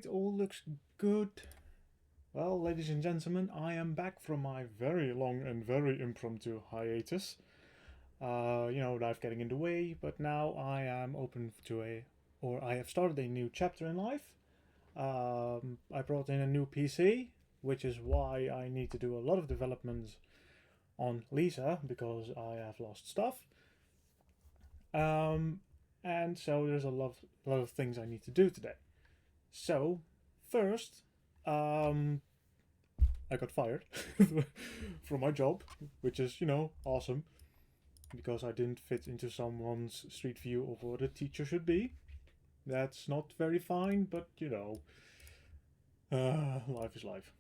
Alright, all looks good. Well, ladies and gentlemen, I am back from my very long and very impromptu hiatus. Life getting in the way, but now I am open to I have started a new chapter in life. I brought in a new PC, which is why I need to do a lot of developments on Lisa because I have lost stuff. Um, and so there's lot of things I need to do today. So, first, I got fired from my job, which is, awesome because I didn't fit into someone's street view of what a teacher should be. That's not very fine, but life is life.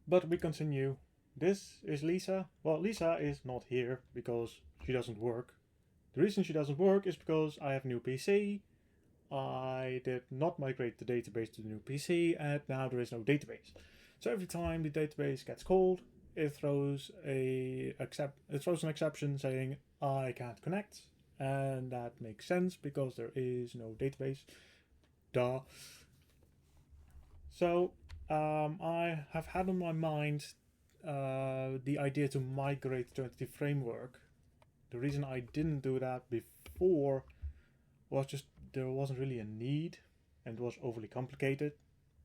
But we continue. This is Lisa. Well, Lisa is not here because she doesn't work. The reason she doesn't work is because I have a new PC. I did not migrate the database to the new PC, and now there is no database. So every time the database gets called, it throws an exception saying I can't connect, and that makes sense because there is no database. Duh. So I have had on my mind the idea to migrate to Entity Framework. The reason I didn't do that before was just there wasn't really a need, and it was overly complicated.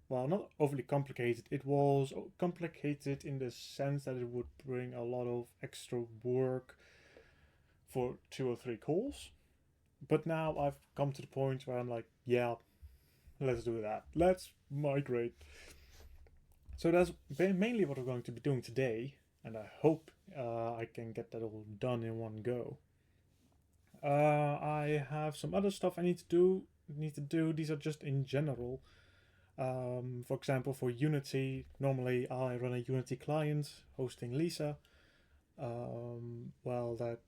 Well, not overly complicated. It was complicated in the sense that it would bring a lot of extra work for 2 or 3 calls. But now I've come to the point where I'm like, yeah, let's do that. Let's migrate. So that's mainly what we're going to be doing today, and I hope I can get that all done in one go. I have some other stuff I need to do. These are just in general. For example, for Unity, normally I run a Unity client hosting Lisa. That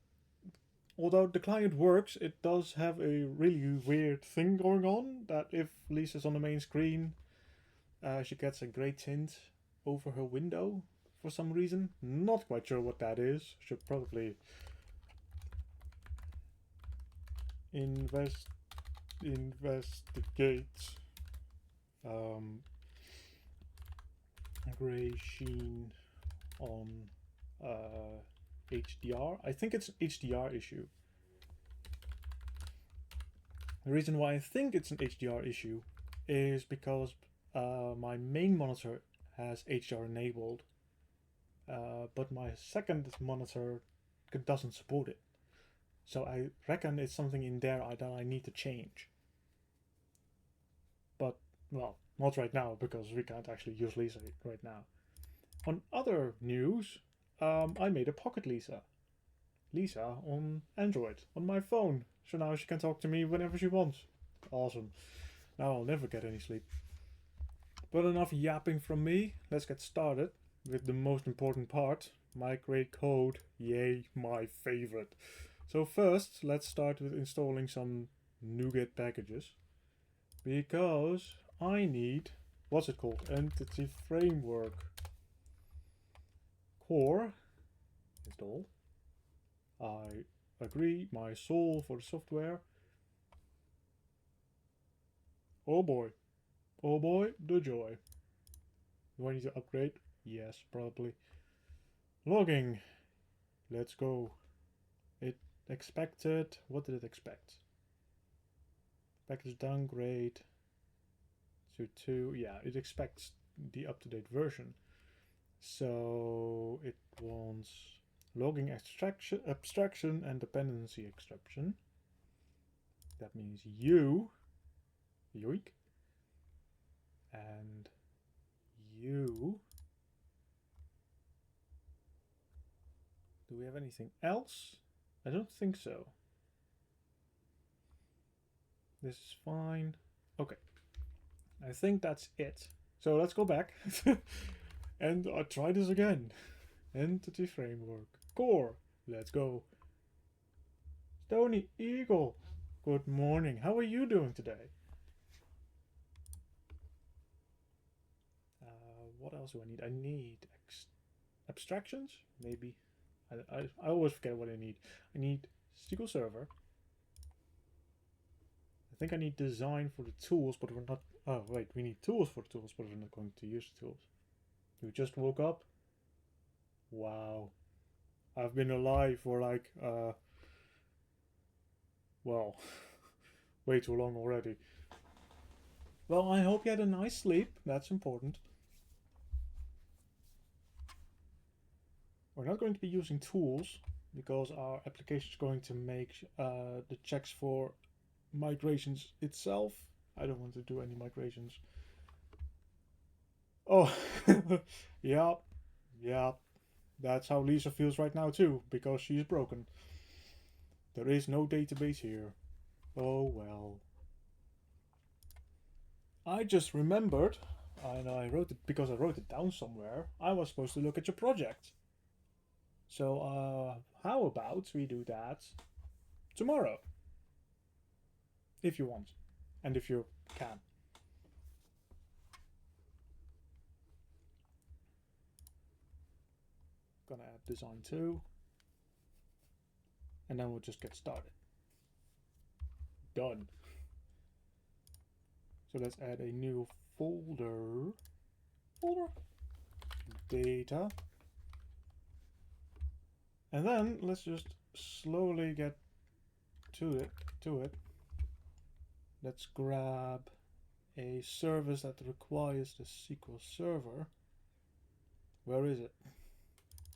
although the client works, it does have a really weird thing going on. That if Lisa's on the main screen, she gets a grey tint over her window for some reason. Not quite sure what that is. Should probably investigate. Gray sheen on HDR. I think it's an HDR issue. The reason why I think it's an HDR issue is because my main monitor has HDR enabled, but my second monitor doesn't support it. So I reckon it's something in there that I need to change. But, well, not right now because we can't actually use Lisa right now. On other news, I made a Pocket Lisa. Lisa on Android, on my phone. So now she can talk to me whenever she wants. Awesome. Now I'll never get any sleep. But enough yapping from me. Let's get started with the most important part. Migrate code. Yay, my favorite. So first, let's start with installing some NuGet packages. Because I need, what's it called? Entity Framework. Core. Install. I agree, my soul for the software. Oh boy, the joy. Do I need to upgrade? Yes, probably. Logging. Let's go. It expected, what did it expect? Package downgrade to 2, yeah, it expects the up-to-date version. So it wants logging abstraction and dependency extraction. That means yoink, and you. Do we have anything else? I don't think so. This is fine. Okay. I think that's it. So let's go back. And I'll try this again. Entity Framework. Core. Let's go. Stony Eagle. Good morning. How are you doing today? What else do I need? I need abstractions? Maybe. I always forget what I need. I need SQL Server. I think I need design for the tools, but we're not... Oh, wait, we need tools for tools, but we're not going to use the tools. We just woke up? Wow. I've been alive for like, well, way too long already. Well, I hope you had a nice sleep. That's important. We're not going to be using tools because our application is going to make the checks for migrations itself. I don't want to do any migrations. Oh, yeah, yeah. That's how Lisa feels right now too, because she's broken. There is no database here. Oh well. I just remembered, and I wrote it because I wrote it down somewhere. I was supposed to look at your project. So, how about we do that tomorrow? If you want, and if you can. Gonna add design 2. And then we'll just get started. Done. So let's add a new folder. Data. And then let's just slowly get to it. Let's grab a service that requires the SQL Server. Where is it?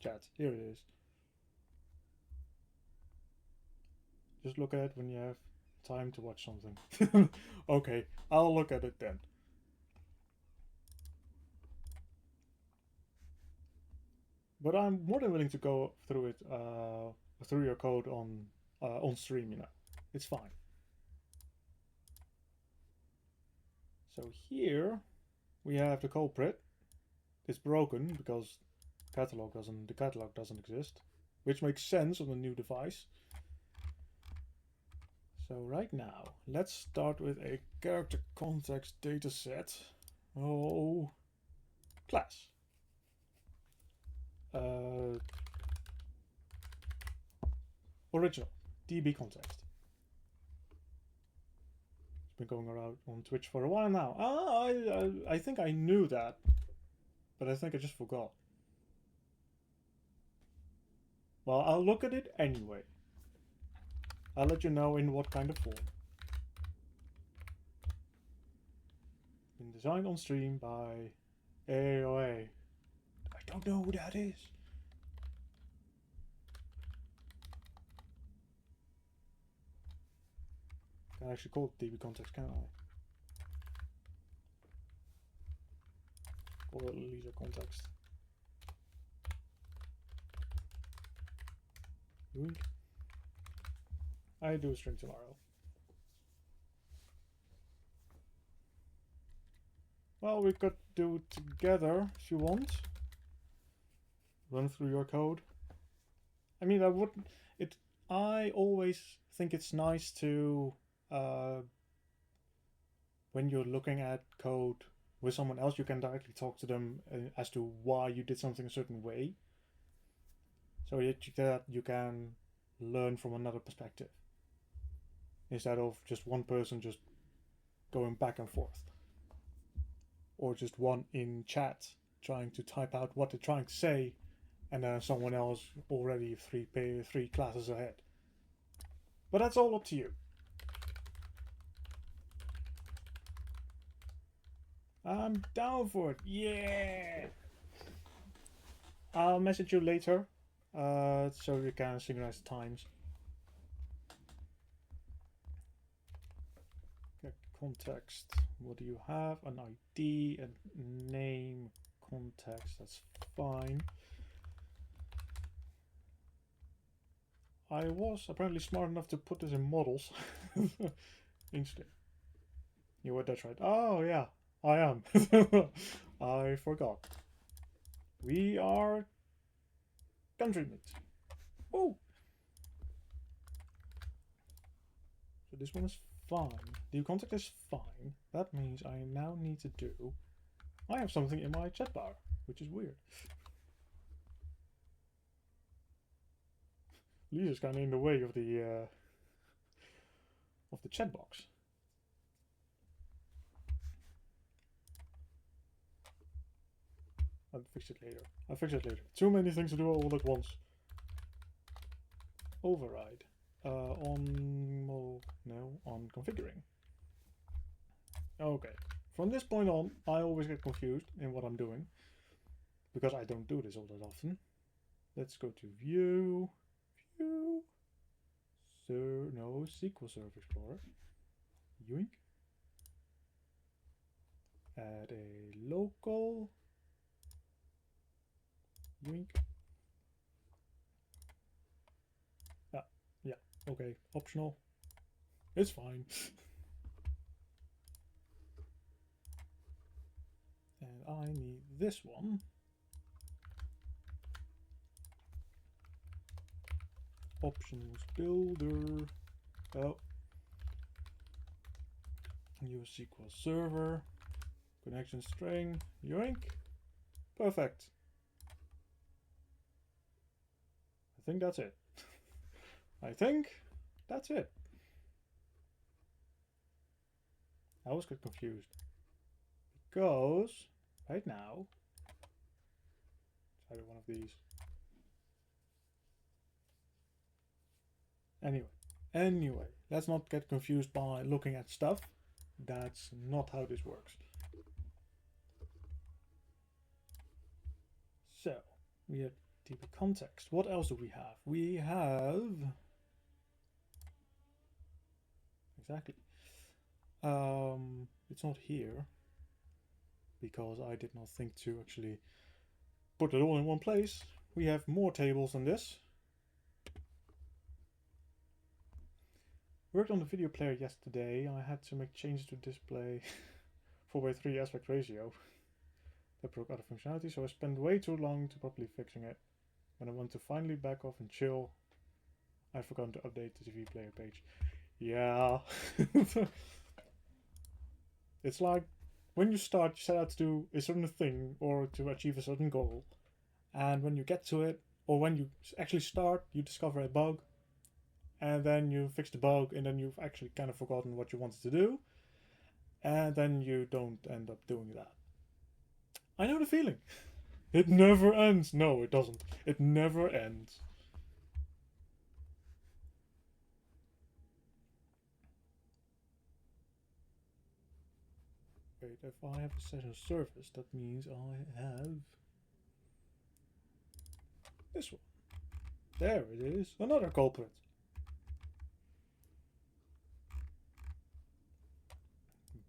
Chat, here it is. Just look at it when you have time to watch something. Okay, I'll look at it then. But I'm more than willing to go through it, through your code on stream, you know. It's fine. So here we have the culprit. It's broken because the catalog doesn't exist, which makes sense on a new device. So right now, let's start with a character context dataset. Oh, class. Original DB context. It's been going around on Twitch for a while now. I think I knew that, but I think I just forgot. Well, I'll look at it anyway. I'll let you know in what kind of form. Been designed on stream by uegh. I don't know who that is. Can I actually call it DB context, can I? Call it Lisa context. I do a stream tomorrow. Well, we could do it together if you want. Run through your code. I mean, I always think it's nice to, when you're looking at code with someone else, you can directly talk to them as to why you did something a certain way. So that you can learn from another perspective. Instead of just one person just going back and forth. Or just one in chat trying to type out what they're trying to say, and then someone else already three classes ahead. But that's all up to you. I'm down for it. Yeah! I'll message you later, so we can synchronize times. Context. What do you have? An ID, a name, context. That's fine. I was apparently smart enough to put this in models. Interesting. You were, that's right. Oh yeah, I am. I forgot. We are countrymates. Oh. So this one is fine. The contact is fine. That means I now need to do... I have something in my chat bar, which is weird. Lisa's kind of in the way of the chat box. I'll fix it later. I'll fix it later. Too many things to do all at once. Override. On configuring. Okay. From this point on, I always get confused in what I'm doing, because I don't do this all that often. Let's go to View. No, SQL Server Explorer. Uegh. Add a local. Uegh. Yeah, okay, optional. It's fine. And I need this one. Options builder. Oh. Use SQL Server. Connection string. Yoink. Perfect. I think that's it. I think that's it. I always get confused. Because right now, let's try one of these. Anyway, let's not get confused by looking at stuff. That's not how this works. So, we have DB context. What else do we have? We have... Exactly. It's not here, because I did not think to actually put it all in one place. We have more tables than this. Worked on the video player yesterday. I had to make changes to display 4:3 aspect ratio. That broke other functionality, so I spent way too long to properly fixing it. When I want to finally back off and chill, I forgot to update the TV player page. Yeah. It's like when you start, you set out to do a certain thing or to achieve a certain goal, and when you get to it, or when you actually start, you discover a bug, and then you fix the bug, and then you've actually kind of forgotten what you wanted to do, and then you don't end up doing that. I know the feeling. It never ends. No, it doesn't. It never ends. Wait, if I have a session service, that means I have this one. There it is. Another culprit.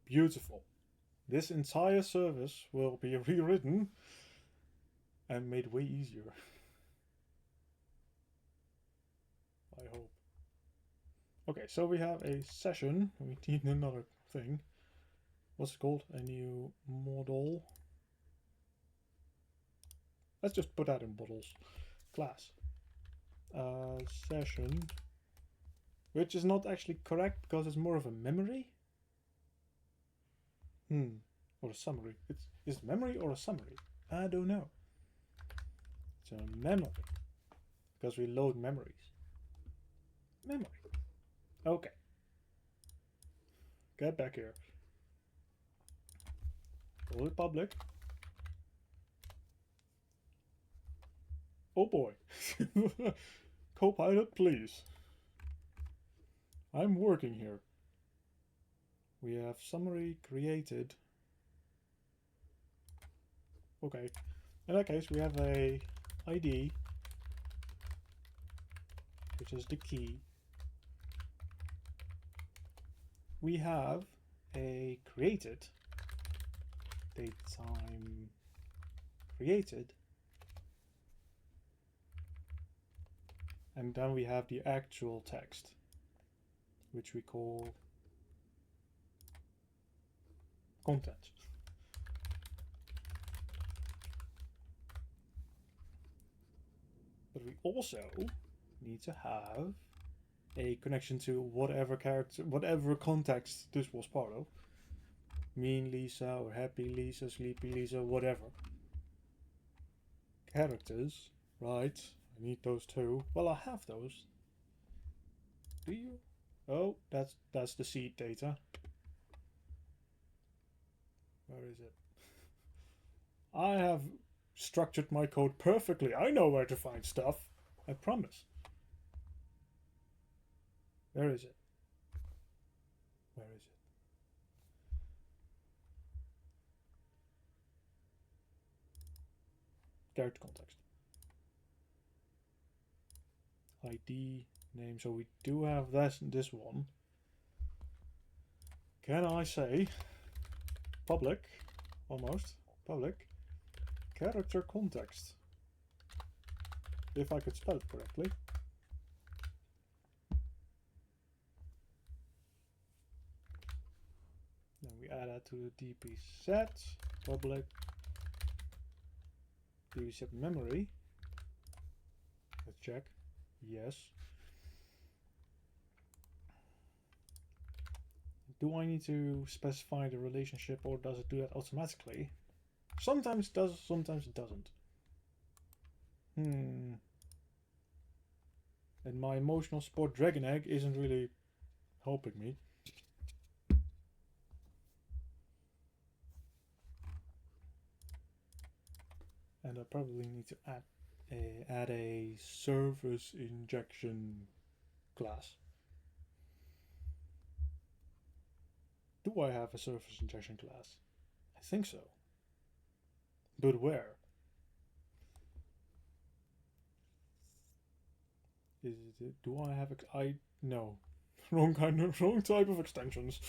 Beautiful. This entire service will be rewritten and made way easier. I hope. Okay, so we have a session. We need another thing. What's it called? A new model. Let's just put that in models. Class. Session. Which is not actually correct because it's more of a memory. Or a summary. Is it memory or a summary? I don't know. It's a memory. Because we load memories. Memory. Okay. Get back here. Call it public. Oh boy. Copilot, please. I'm working here. We have summary created. Okay. In that case, we have a ID, which is the key. We have a created, date time created, and then we have the actual text, which we call content. But we also need to have a connection to whatever character, whatever context this was part of. Mean Lisa or Happy Lisa, Sleepy Lisa, whatever. Characters, right? I need those too. Well, I have those. Do you? Oh, that's the seed data. Where is it? I have structured my code perfectly. I know where to find stuff. I promise. Where is it? Where is it? Character context. ID, name. So we do have this one. Can I say public, almost, public, character context? If I could spell it correctly. Then we add that to the dp set, public, dp set memory. Let's check. Yes. Do I need to specify the relationship, or does it do that automatically? Sometimes it does, sometimes it doesn't. And my emotional support dragon egg isn't really helping me. And I probably need to add a service injection class. Do I have a service injection class? I think so. But where? Is it? Do I have? No. Wrong type of extensions.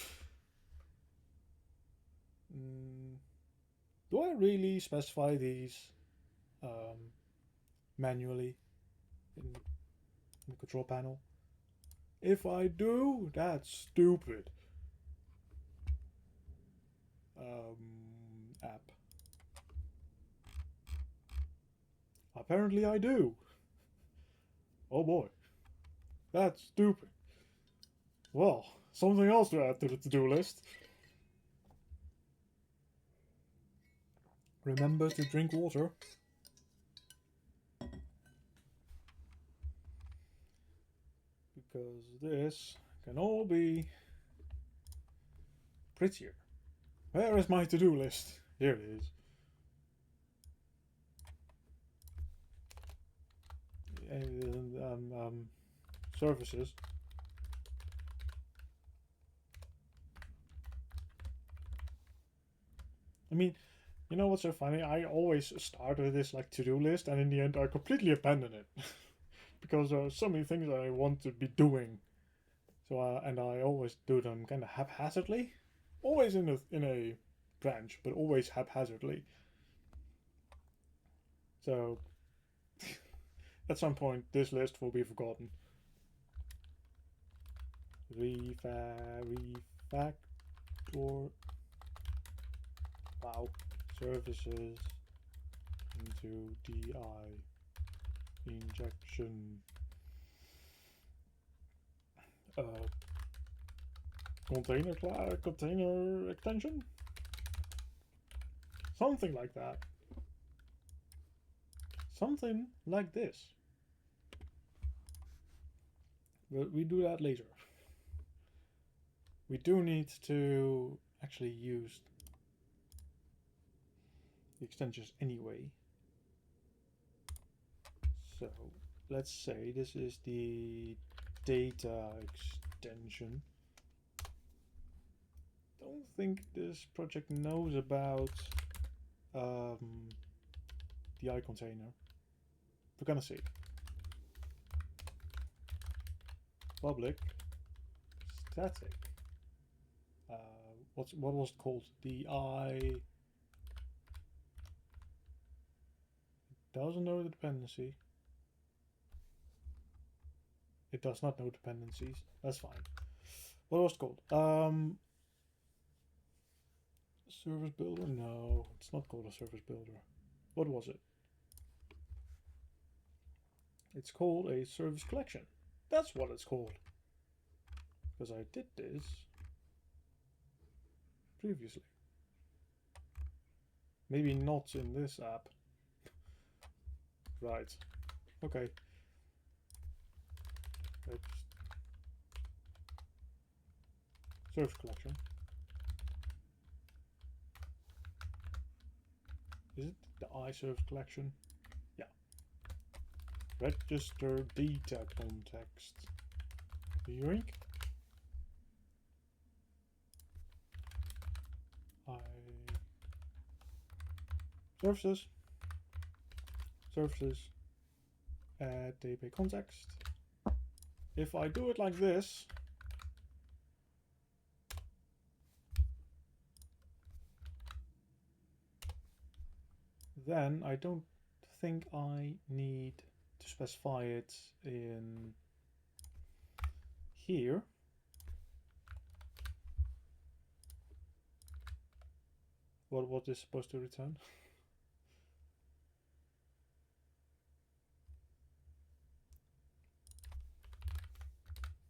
Do I really specify these manually in the control panel? If I do, that's stupid. App. Apparently I do. Oh boy. That's stupid. Well, something else to add to the to-do list. Remember to drink water. Because this can all be prettier. Where is my to-do list? Here it is. And services. I mean, you know what's so funny? I always started this like to-do list, and in the end I completely abandoned it. Because there are so many things that I want to be doing. So and I always do them kind of haphazardly. Always in a branch, but always haphazardly. So at some point this list will be forgotten. Refactor. Wow. Services into DI injection container extension, something like that, something like this. But we do that later. We do need to actually use the extensions anyway. So let's say this is the data extension. Don't think this project knows about the I container. We're gonna see. Public static. What was it called? The I doesn't know the dependency. It does not know dependencies. That's fine. What was it called? Service builder? No, it's not called a service builder. What was it? It's called a service collection. That's what it's called. Because I did this previously. Maybe not in this app. Right. Okay. Service collection. Is it the iService collection? Yeah. Register data context. Yoink. Services. Services. Add DB context. If I do it like this, then I don't think I need to specify it in here. What is supposed to return?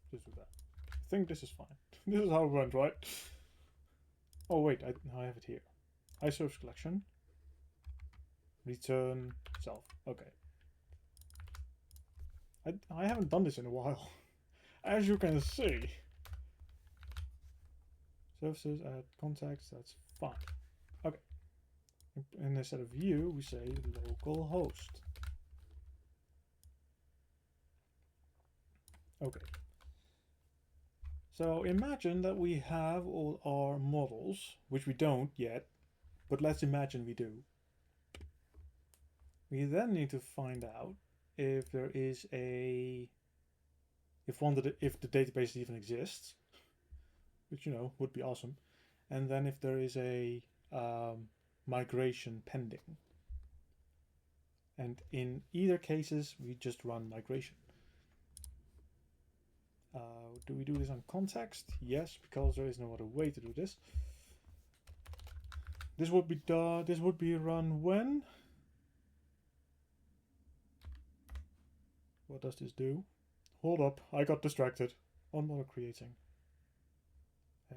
Just do that. I think this is fine. This is how it went, right? Oh wait, I have it here. iService collection. Return self. Okay. I haven't done this in a while. As you can see. Services add context, that's fine. Okay. And instead of view, we say localhost. Okay. So imagine that we have all our models, which we don't yet, but let's imagine we do. We then need to find out if there is a, if the database even exists, which would be awesome, and then if there is a migration pending. And in either cases, we just run migration. Do we do this on context? Yes, because there is no other way to do this. This would be run when? What does this do? Hold up, I got distracted. On model creating.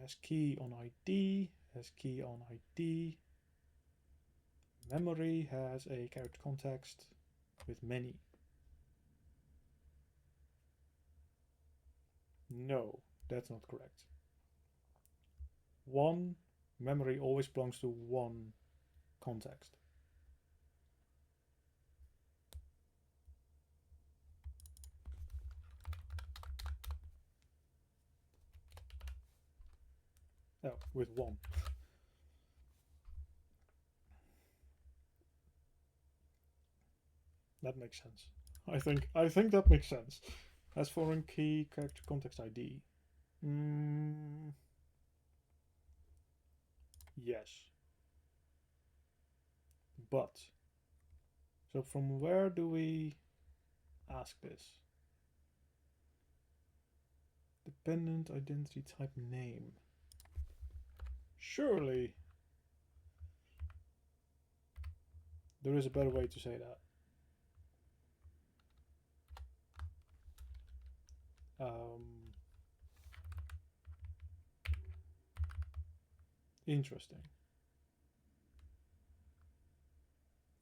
Has key on ID, has key on ID. Memory has a character context with many. No, that's not correct. One memory always belongs to one context. Oh, with one. That makes sense. I think that makes sense. As foreign key character context ID. Yes. But so from where do we ask this? Dependent identity type name. Surely there is a better way to say that. Interesting.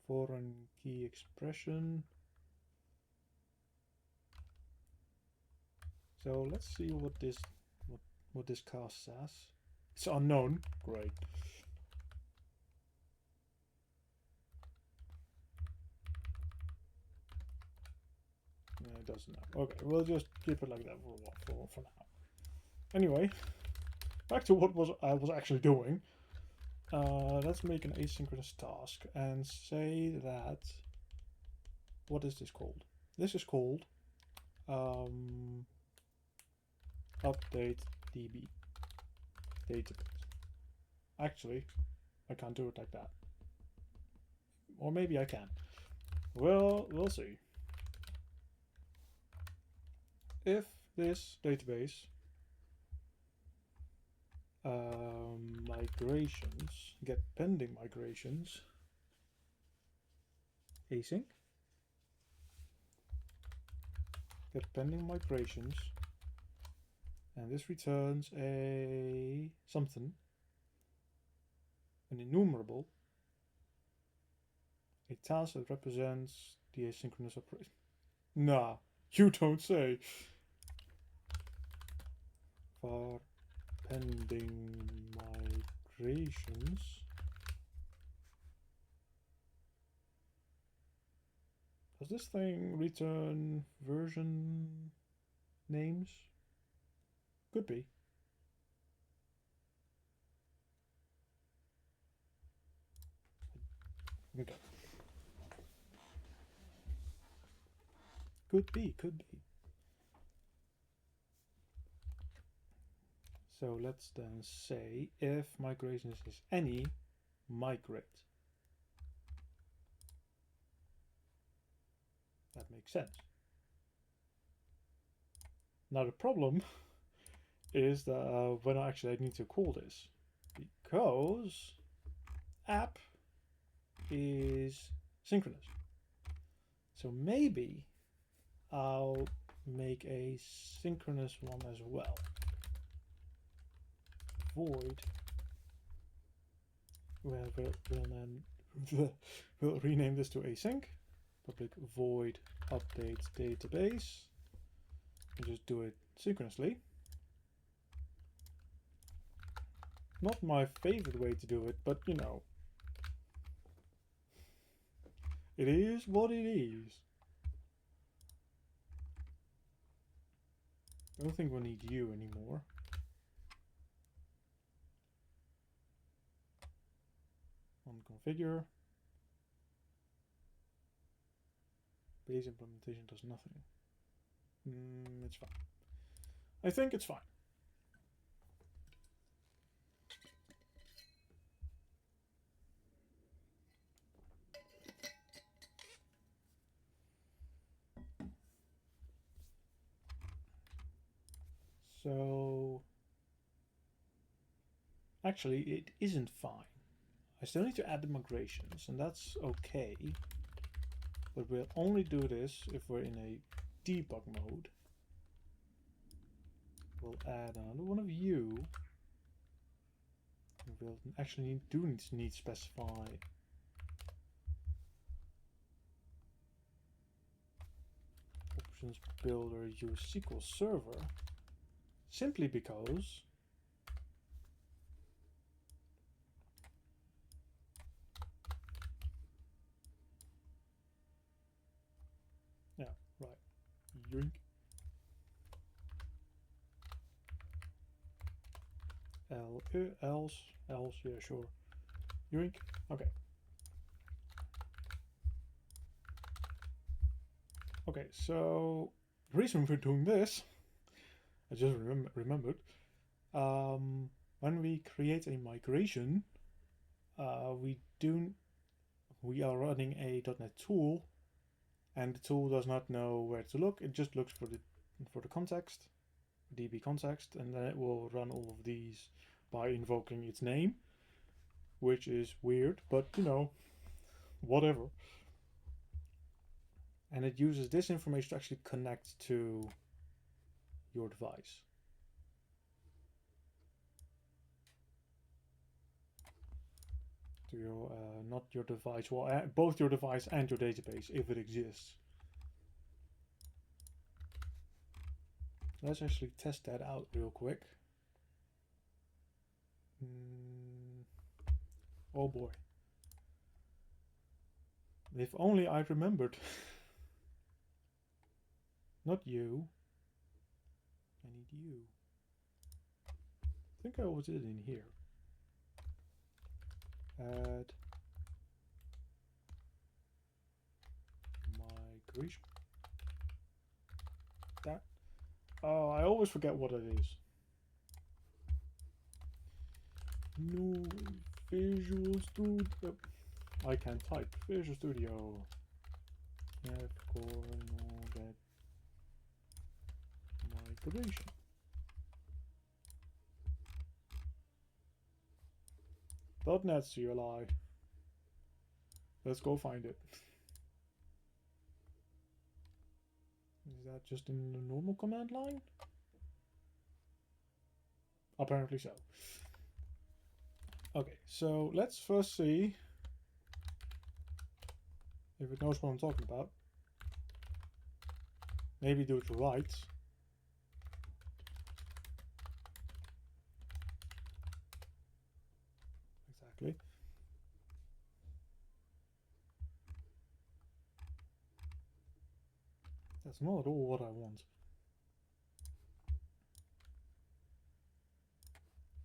Foreign key expression. So let's see what this cast says. It's unknown. Great. It doesn't know. Okay, we'll just keep it like that for now. Anyway, back to what I was actually doing. Let's make an asynchronous task and say that. What is this called? This is called update DB database. Actually, I can't do it like that. Or maybe I can. Well, we'll see. If this database migrations get pending migrations async get pending migrations, and this returns a something, an enumerable, a task that represents the asynchronous operation. Nah, you don't say. For pending migrations, Does this thing return version names? Could be. Okay. Could be. So let's then say if migration is any, migrate. That makes sense. Now the problem is that when I need to call this, because app is synchronous. So maybe I'll make a synchronous one as well. Void. We'll rename this to async. Public void update database. And just do it synchronously. Not my favorite way to do it, but you know. It is what it is. I don't think we need you anymore. On configure. Base implementation does nothing. It's fine. I think it's fine. So actually it isn't fine. I still need to add the migrations, and that's okay. But we'll only do this if we're in a debug mode. We'll add another one of you. We'll actually need specify options builder use SQL Server, simply because yeah, right. Yoink. Else, yeah, sure. Yoink. Okay. Okay, so the reason we're doing this, I just remembered, when we create a migration, we are running a .NET tool, and the tool does not know where to look. It just looks for the context, DB context, and then it will run all of these by invoking its name, which is weird, but you know, whatever. And it uses this information to actually connect to your device. To your, not your device, well, both your device and your database, if it exists. Let's actually test that out real quick. Oh boy. If only I remembered. Not you. I need you. I think I always did it in here. Add migration. That. Oh, I always forget what it is. No, Visual Studio. I can't type. Visual Studio. That migration. .NET CLI. Let's go find it. Is that just in the normal command line? Apparently so. Okay, so let's first see if it knows what I'm talking about. Maybe do it right. Exactly. That's not at all what I want.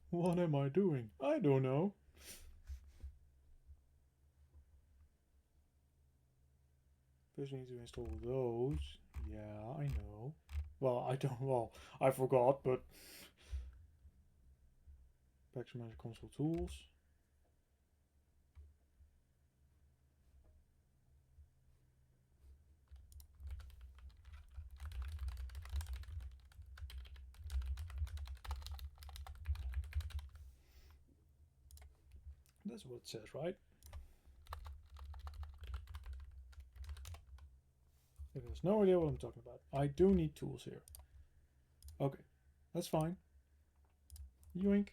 What am I doing? I don't know. First we need to install those. Yeah, I know. Well, I don't, well, I forgot, but... Package Manager Console Tools. That's what it says, right? It has no idea what I'm talking about. I do need tools here. Okay, that's fine. Yoink.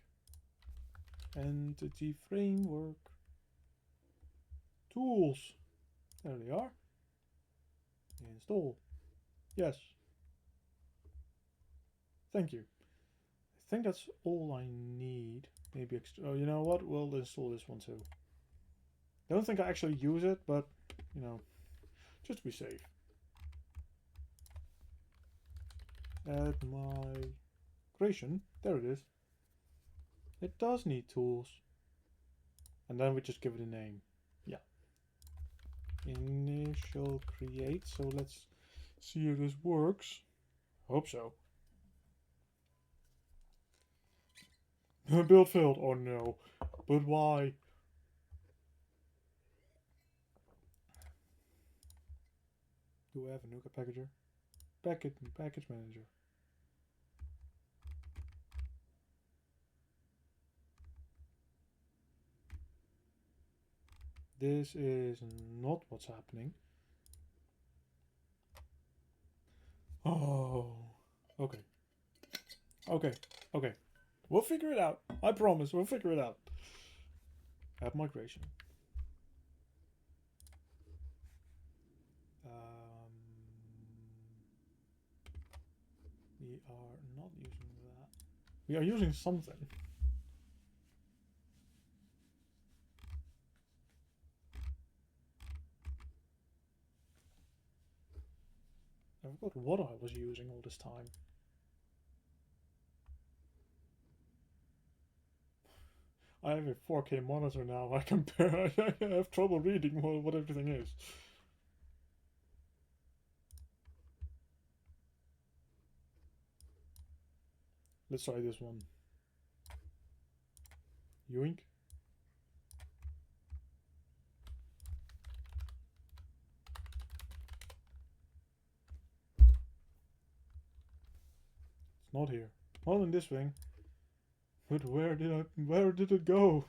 Entity framework. Tools. There they are. Install. Yes. Thank you. I think that's all I need. Maybe extra. Oh, you know what? We'll install this one too. I don't think I actually use it, but you know, just to be safe. Add migration. There it is. It does need tools. And then we just give it a name. Yeah. Initial create. So let's see if this works. Hope so. Build failed. Oh no. But why? Do I have a NuGet packager? Package manager. This is not what's happening. Oh. Okay. Okay. Okay. We'll figure it out. I promise. We'll figure it out. Add migration. We are not using that. We are using something. I forgot what I was using all this time. I have a 4K monitor now. I compare. I have trouble reading what everything is. Let's try this one. Yoink. It's not here. Not in this thing. But where did it go?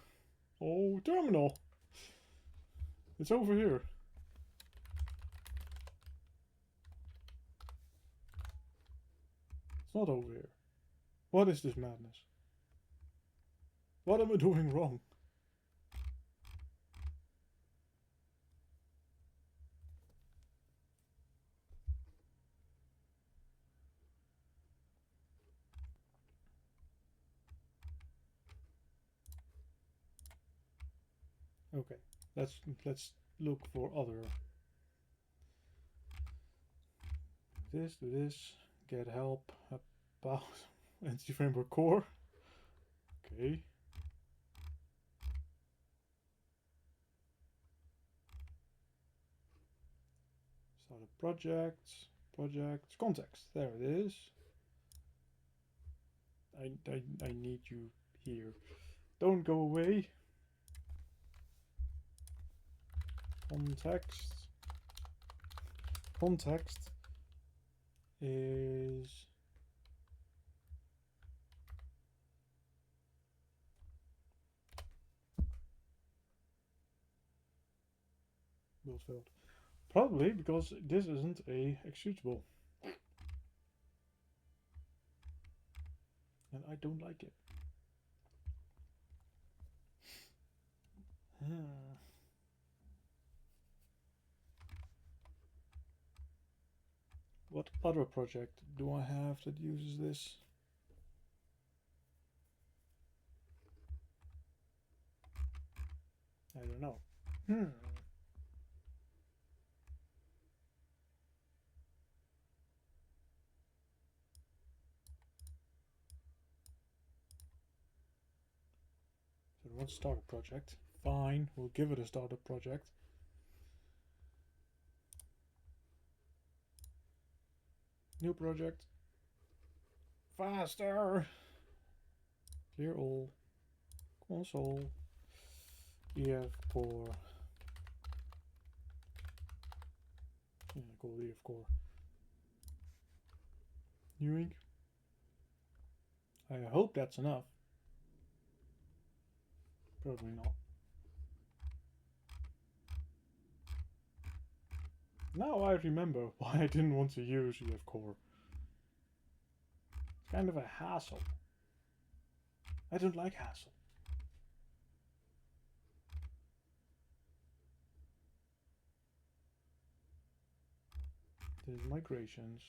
Oh, terminal. It's over here. It's not over here. What is this madness? What am I doing wrong? Okay, let's look for other. Do this, get help about Entity Framework Core. Okay. Start a project, context. There it is. I need you here. Don't go away. Context is build failed. Probably because this isn't a executable. And I don't like it. What other project do I have that uses this? I don't know. Let's start a project. Fine, we'll give it a startup project. New project. Faster! Clear all. Console. EF core. Yeah, call EF core. Uegh. I hope that's enough. Probably not. Now I remember why I didn't want to use EF core. It's kind of a hassle. I don't like hassle. There's migrations.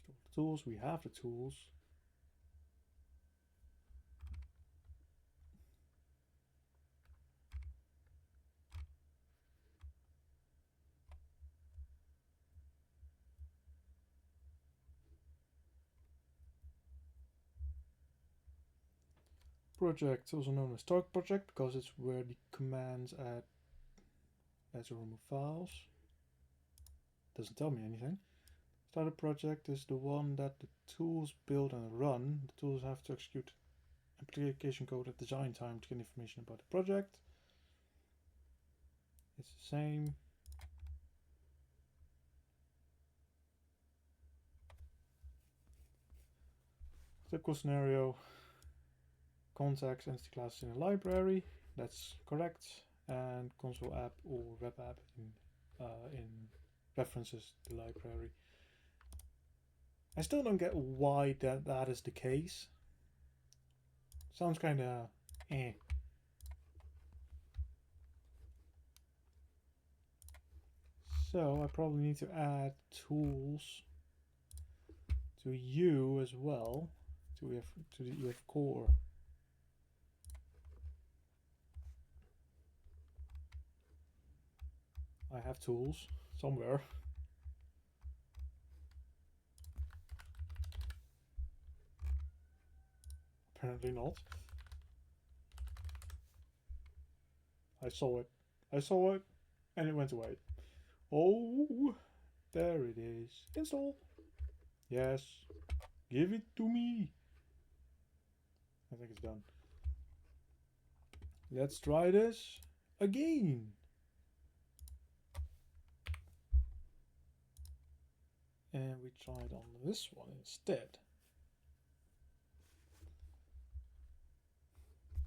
Store the tools. We have the tools. Project, also known as start project, because it's where the commands add as remove files. Doesn't tell me anything. Starter project is the one that the tools build and run. The tools have to execute application code at design time to get information about the project. It's the same. Typical scenario. Contacts entity classes in a library. That's correct. And console app or web app in references the library. I still don't get why that is the case. Sounds kind of eh. So I probably need to add tools to U as well, to the EF core. I have tools somewhere. Apparently not. I saw it. I saw it, and it went away. Oh, there it is. Install. Yes. Give it to me. I think it's done. Let's try this again. And we tried on this one instead.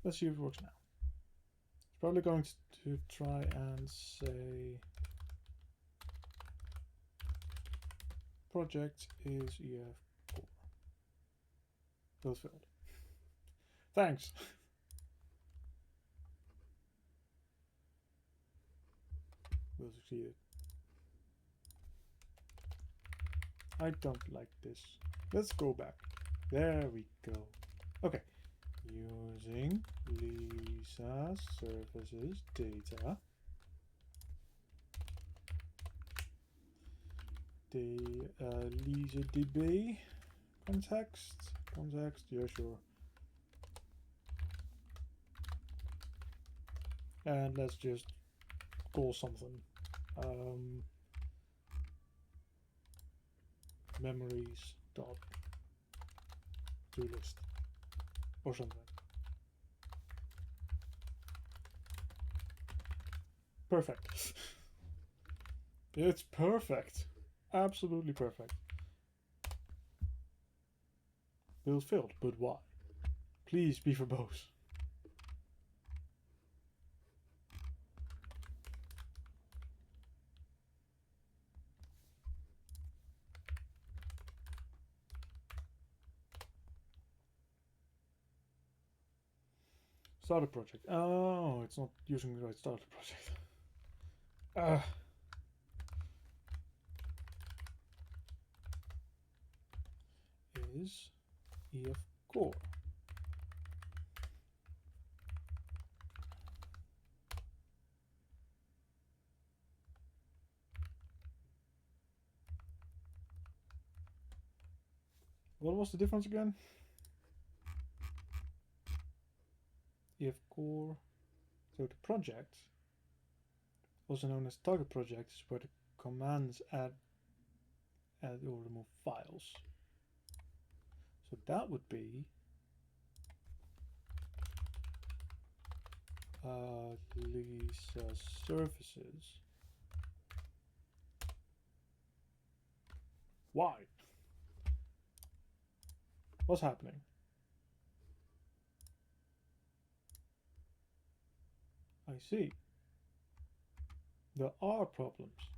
Let's see if it works now. It's probably going to try and say project is EF core. Build failed. Thanks. We'll succeed. I don't like this. Let's go back. There we go. Okay. Using Lisa services data. The Lisa DB context. Yeah, sure. And let's just call something. Memories dot to list or something. Perfect. It's perfect. Absolutely perfect. Build failed, but why? Please be verbose. Starter project. Oh, it's not using the right starter project. Is EF core. What was the difference again? if core, so the project, also known as target project, is where the commands add or remove files. So that would be Lisa services. Why? What's happening? I see. There are problems.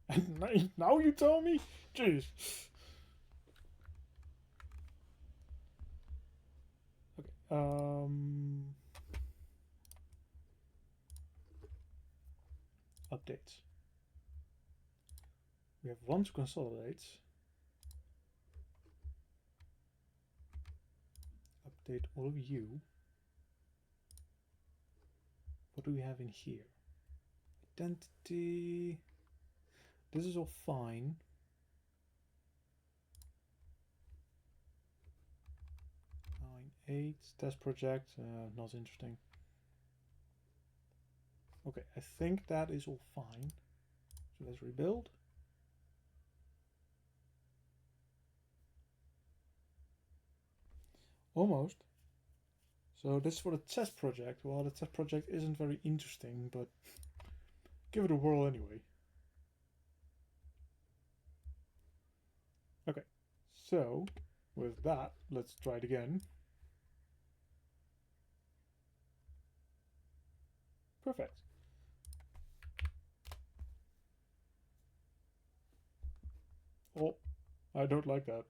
And now you tell me? Jeez. Okay. Updates. We have one to consolidate. Update all of you. What do we have in here? Identity. This is all fine. 9.8 test project. Not interesting. Okay, I think that is all fine. So let's rebuild. Almost. So this is for the test project. Well, the test project isn't very interesting, but give it a whirl anyway. Okay, so with that, let's try it again. Perfect. Oh, I don't like that.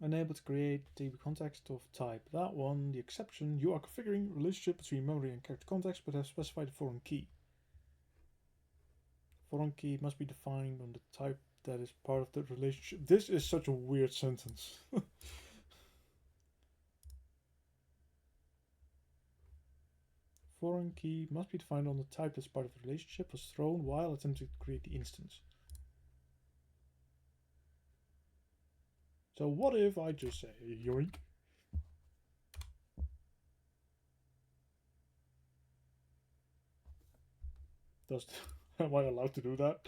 Unable to create table context of type. That one, the exception, you are configuring relationship between memory and character context but have specified a foreign key. Foreign key must be defined on the type that is part of the relationship. This is such a weird sentence. Foreign key must be defined on the type that's part of the relationship was thrown while attempting to create the instance. So what if I just say yoink? Am I allowed to do that?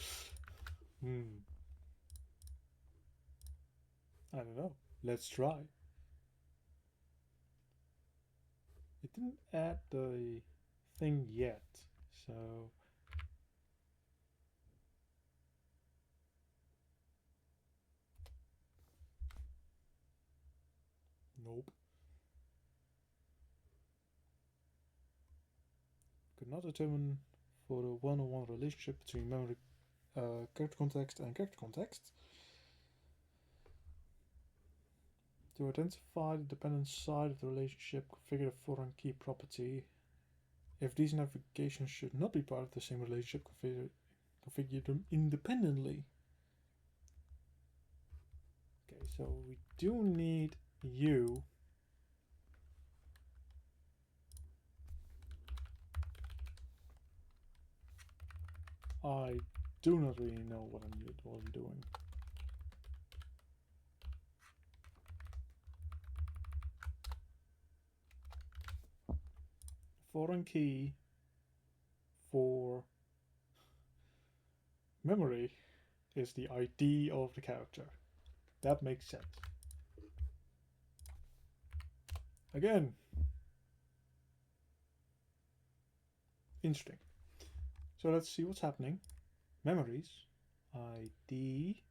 I don't know. Let's try. It didn't add the thing yet, so nope. Could not determine for the one-on-one relationship between memory character context and character context. To identify the dependent side of the relationship, configure the foreign key property. If these navigations should not be part of the same relationship, configure them independently. Okay, so we do need you. I do not really know what I'm doing. Foreign key for memory is the ID of the character. That makes sense. Again, interesting. So let's see what's happening. Memories, ID,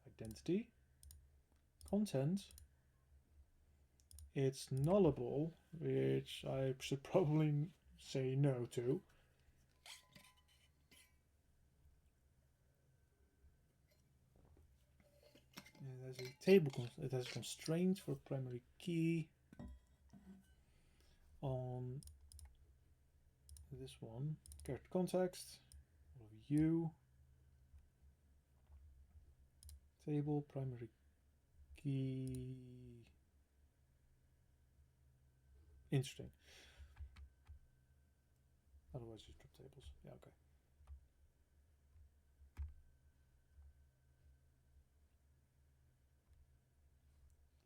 identity, content. It's nullable, which I should probably say no to. And there's a table, it has constraints for primary key on this one. Character context, you, table, primary key. Interesting. Otherwise, just drop tables. Yeah, okay.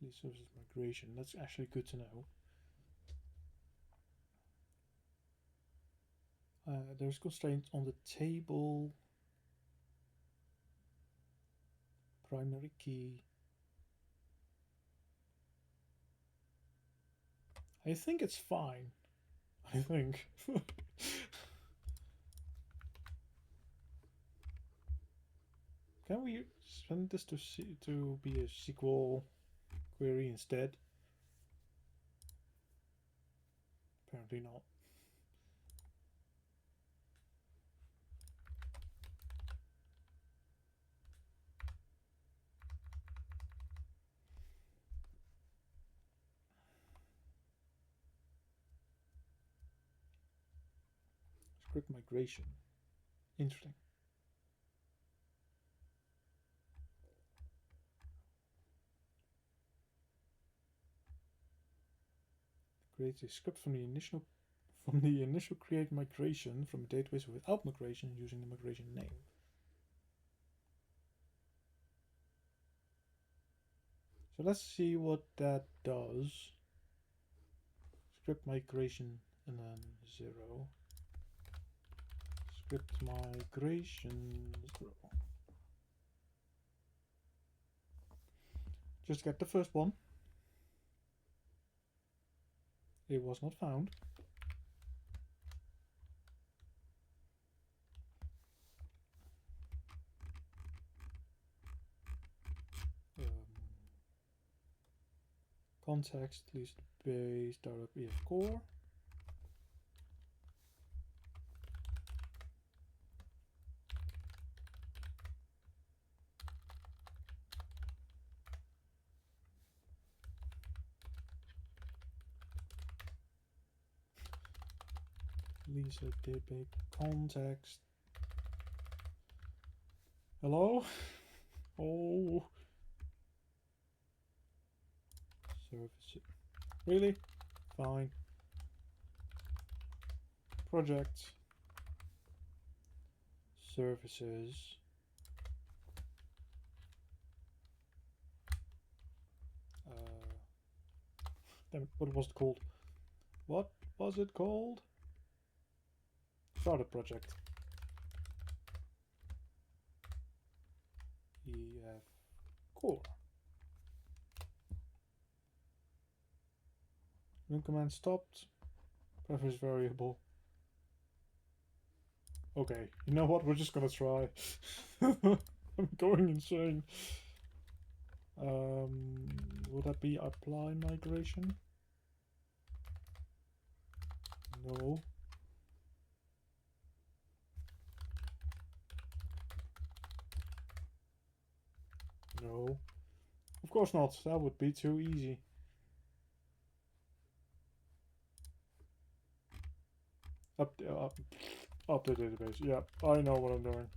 Please services migration. That's actually good to know. There's constraints on the table. Primary key. I think it's fine. I think. Can we send this to be a SQL query instead? Apparently not. Script migration. Interesting. Creates a script from the initial create migration from a database without migration using the migration name. So let's see what that does. Script migration and then 0. Script migration 0. Just get the first one. It was not found. Context, list base, startup EF core. Lisa DB context. Hello? Oh. Service. Really? Fine. Project. Services. Damn it, what was it called? What was it called? Startup project. EF core. Run command stopped. Preface variable. Okay, you know what? We're just gonna try. I'm going insane. Would that be apply migration? No. No. Of course not. That would be too easy. Up the database. Yeah, I know what I'm doing.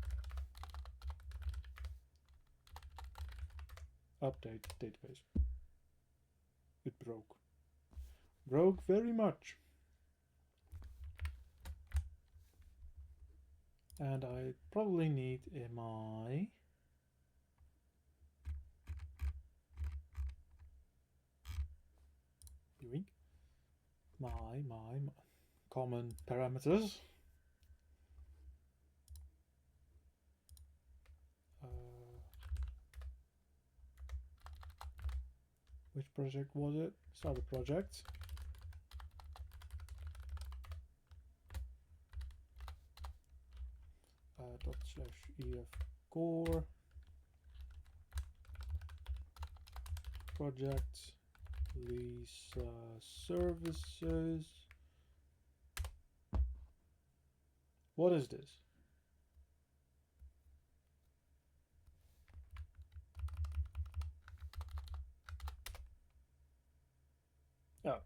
Update database. It broke. Broke very much. And I probably need my common parameters. Which project was it? Start a project. /ef core project Lisa services. What is this? Oh,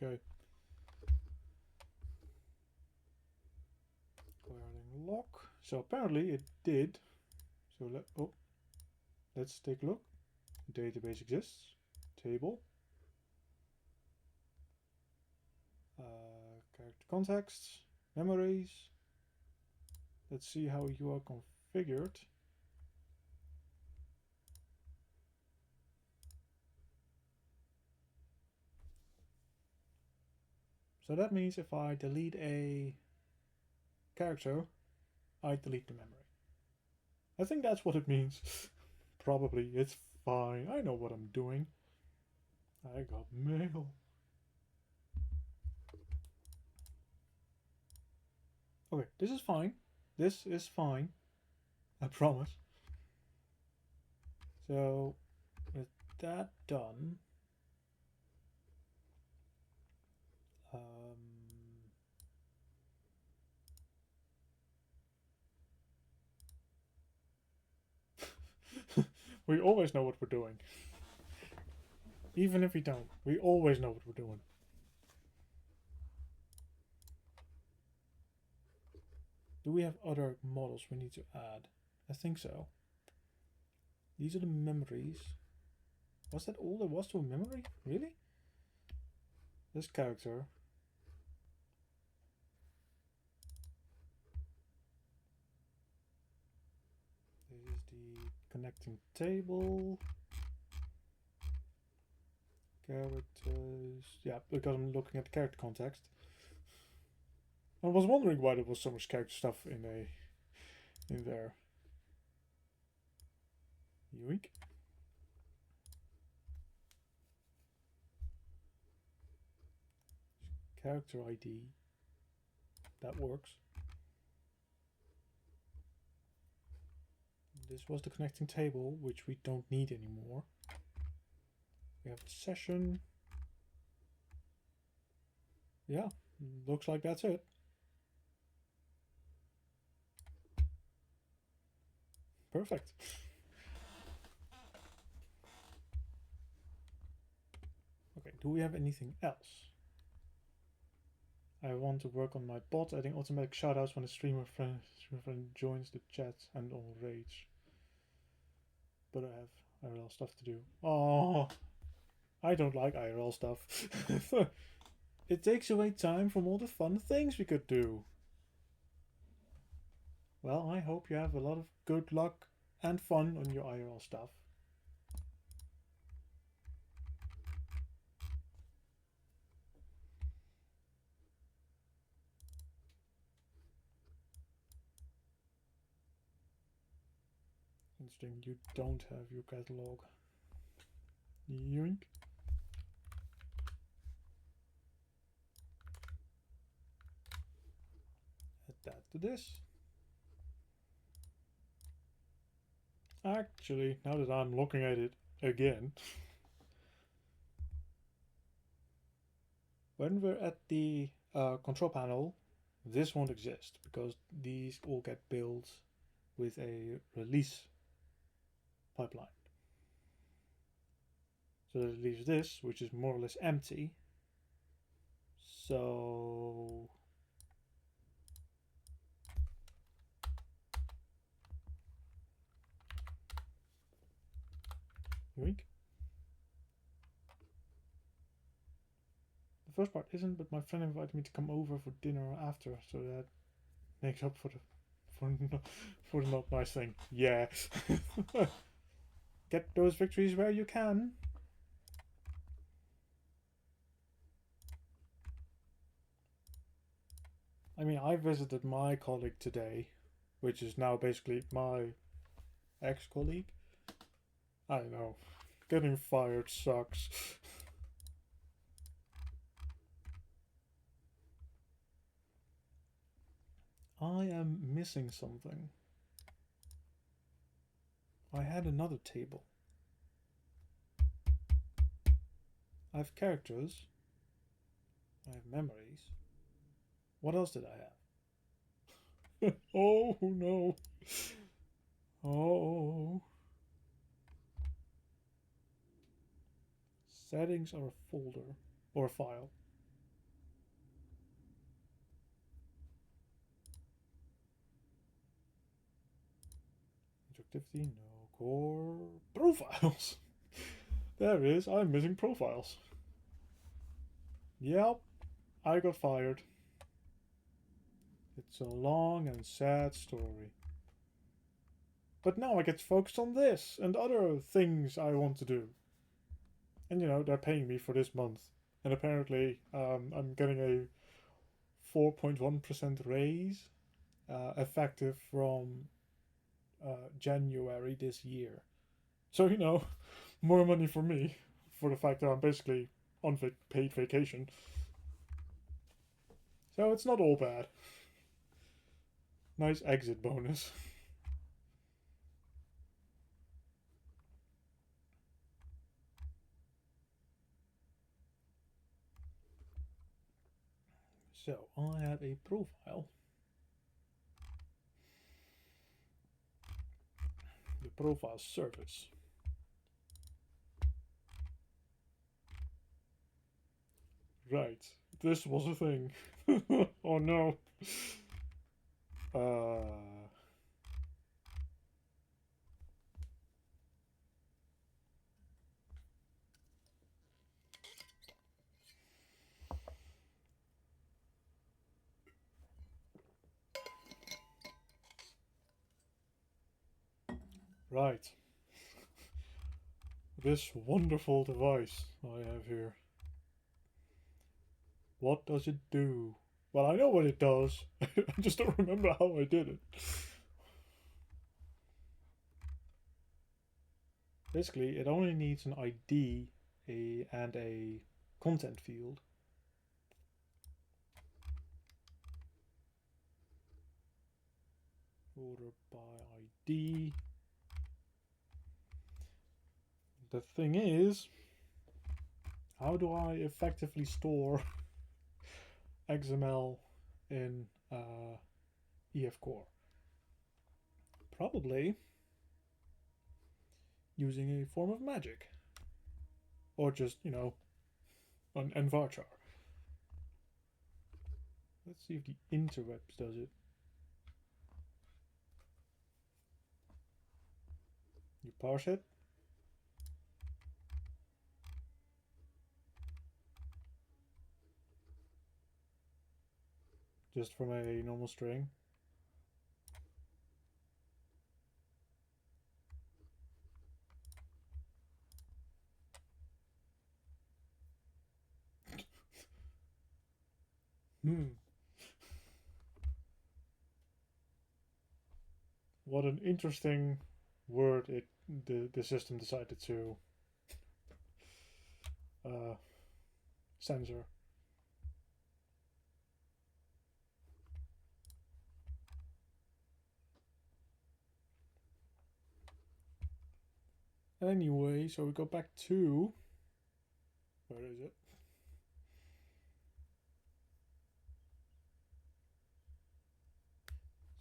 okay. Declaring lock. So apparently it did. So let's take a look. Database exists. Table. Character contexts. Memories. Let's see how you are configured. So that means if I delete a character, I delete the memory. I think that's what it means. Probably. It's fine. I know what I'm doing. I got mail. Okay, this is fine. This is fine. I promise. So, with that done, we always know what we're doing. Even if we don't, we always know what we're doing. Do we have other models we need to add? I think so. These are the memories. Was that all there was to a memory? Really? This character. This is the connecting table. Characters. Yeah, because I'm looking at the character context. I was wondering why there was so much character stuff in there. Yoink. Character ID. That works. This was the connecting table, which we don't need anymore. We have the session. Yeah, looks like that's it. Perfect. Okay, do we have anything else? I want to work on my bot, adding automatic shoutouts when a streamer friend joins the chat and on Rage. But I have IRL stuff to do. Oh, I don't like IRL stuff. It takes away time from all the fun things we could do. Well, I hope you have a lot of good luck and fun on your IRL stuff. Interesting, you don't have your catalog. Yoink. Add that to this. Actually, now that I'm looking at it again, when we're at the control panel, this won't exist because these all get built with a release pipeline. So that leaves this, which is more or less empty. So yoink. The first part isn't, but my friend invited me to come over for dinner after, so that makes up for the not nice thing. Yeah. Get those victories where you can. I mean, I visited my colleague today, which is now basically my ex-colleague. I know. Getting fired sucks. I am missing something. I had another table. I have characters. I have memories. What else did I have? Oh no. Oh. Settings are a folder or a file. Interactivity, no. Core profiles. There is. I'm missing profiles. Yep, I got fired. It's a long and sad story. But now I get to focus on this and other things I want to do. And you know, they're paying me for this month. and apparently I'm getting a 4.1% raise effective from January this year. So, you know, more money for me for the fact that I'm basically on paid vacation. So it's not all bad. Nice exit bonus. So I have a profile. The profile service. Right. This was a thing. Oh no. Right. This wonderful device I have here. What does it do? Well, I know what it does. I just don't remember how I did it. Basically, it only needs an ID and a content field. Order by ID. The thing is, how do I effectively store XML in EF Core? Probably using a form of magic. Or just, you know, an varchar. Let's see if the interwebs does it. You parse it. Just from a normal string. What an interesting word the system decided to censor. Anyway, so we go back to, where is it?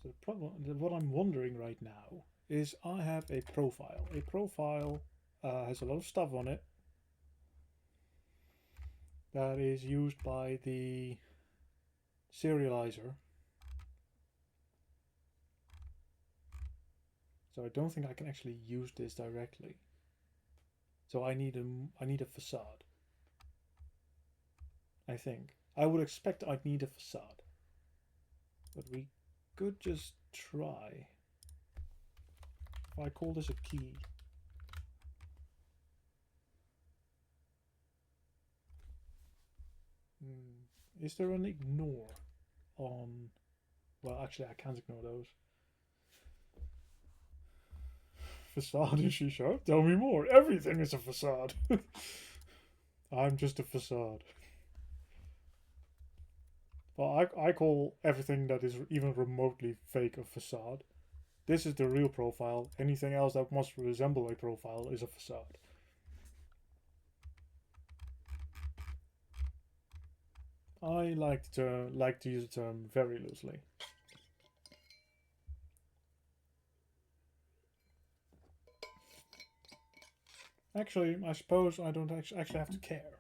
So the problem, what I'm wondering right now is I have a profile. A profile has a lot of stuff on it that is used by the serializer. So I don't think I can actually use this directly. So I need a facade. I think. I would expect I'd need a facade. But we could just try. If I call this a key. Is there an ignore on... Well, actually, I can't ignore those. Facade is she sharp? Tell me more. Everything is a facade. I'm just a facade. Well, I call everything that is even remotely fake a facade. This is the real profile. Anything else that must resemble a profile is a facade. I like to use the term very loosely. Actually, I suppose I don't actually have to care.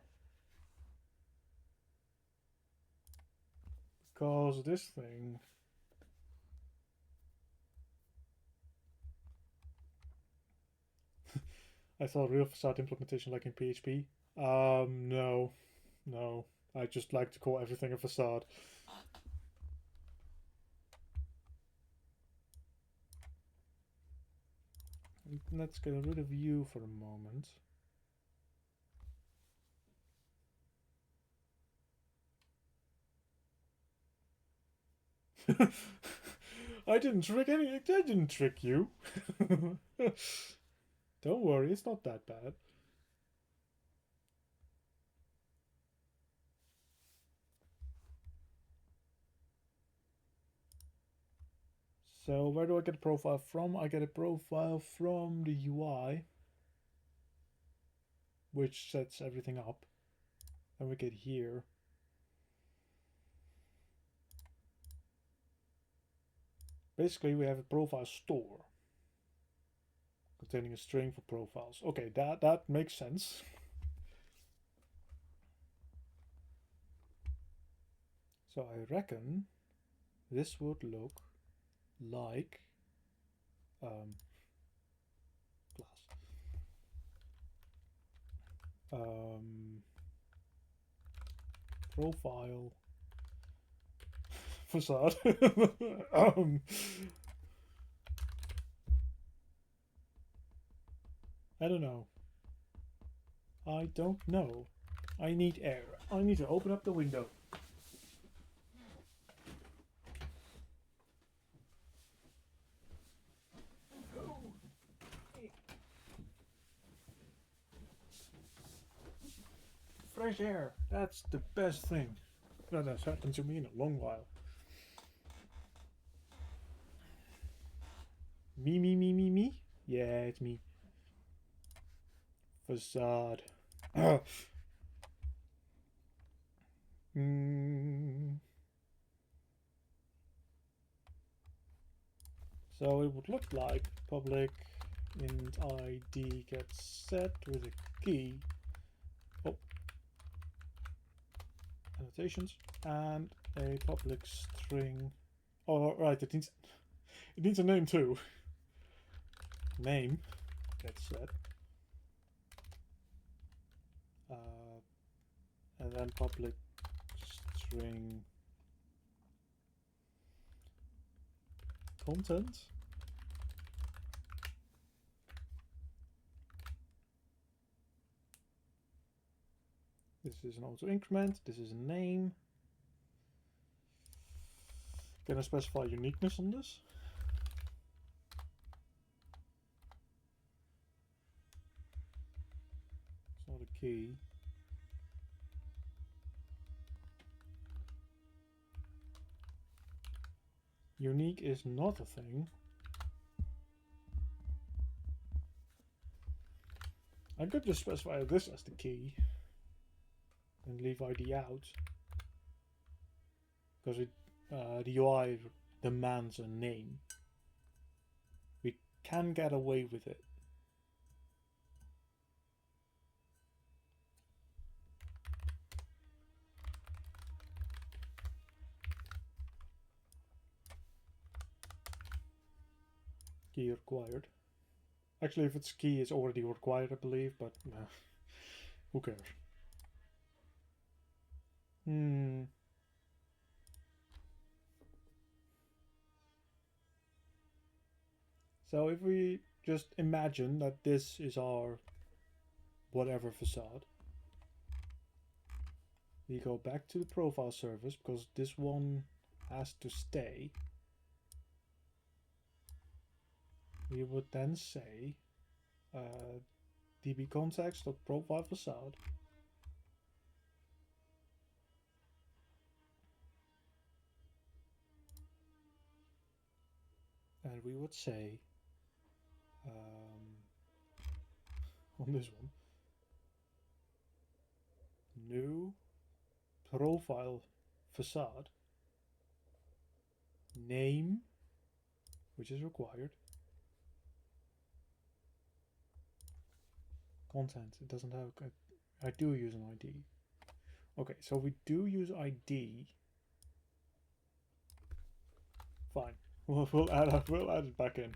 Because this thing... I thought real facade implementation like in PHP. No. No. I just like to call everything a facade. Let's get rid of you for a moment. I didn't trick any. I didn't trick you. Don't worry, it's not that bad. So where do I get a profile from? I get a profile from the UI, which sets everything up. Then we get here. Basically, we have a profile store containing a string for profiles. Okay, that makes sense. So I reckon this would look like class profile facade. I don't know. I don't know. I need air. I need to open up the window. Fresh air. That's the best thing that has happened to me in a long while. Me? Yeah, it's me. Facade. So it would look like public int id gets set with a key. Oh, annotations and a public string. Oh, right, it needs a name too. Name gets set. And then public string content. This is an auto increment. This is a name. Can I specify uniqueness on this? It's not a key. Unique is not a thing. I could just specify this as the key and leave ID out, because the UI demands a name. We can get away with it. Key required. Actually, if it's key, it's already required, I believe, but who cares? So if we just imagine that this is our whatever facade, we go back to the profile service because this one has to stay. We would then say db context.profile facade. And we would say on this one, new profile facade name, which is required, content. It doesn't have. I do use an ID. Okay, so we do use ID. Fine. We'll add it back in,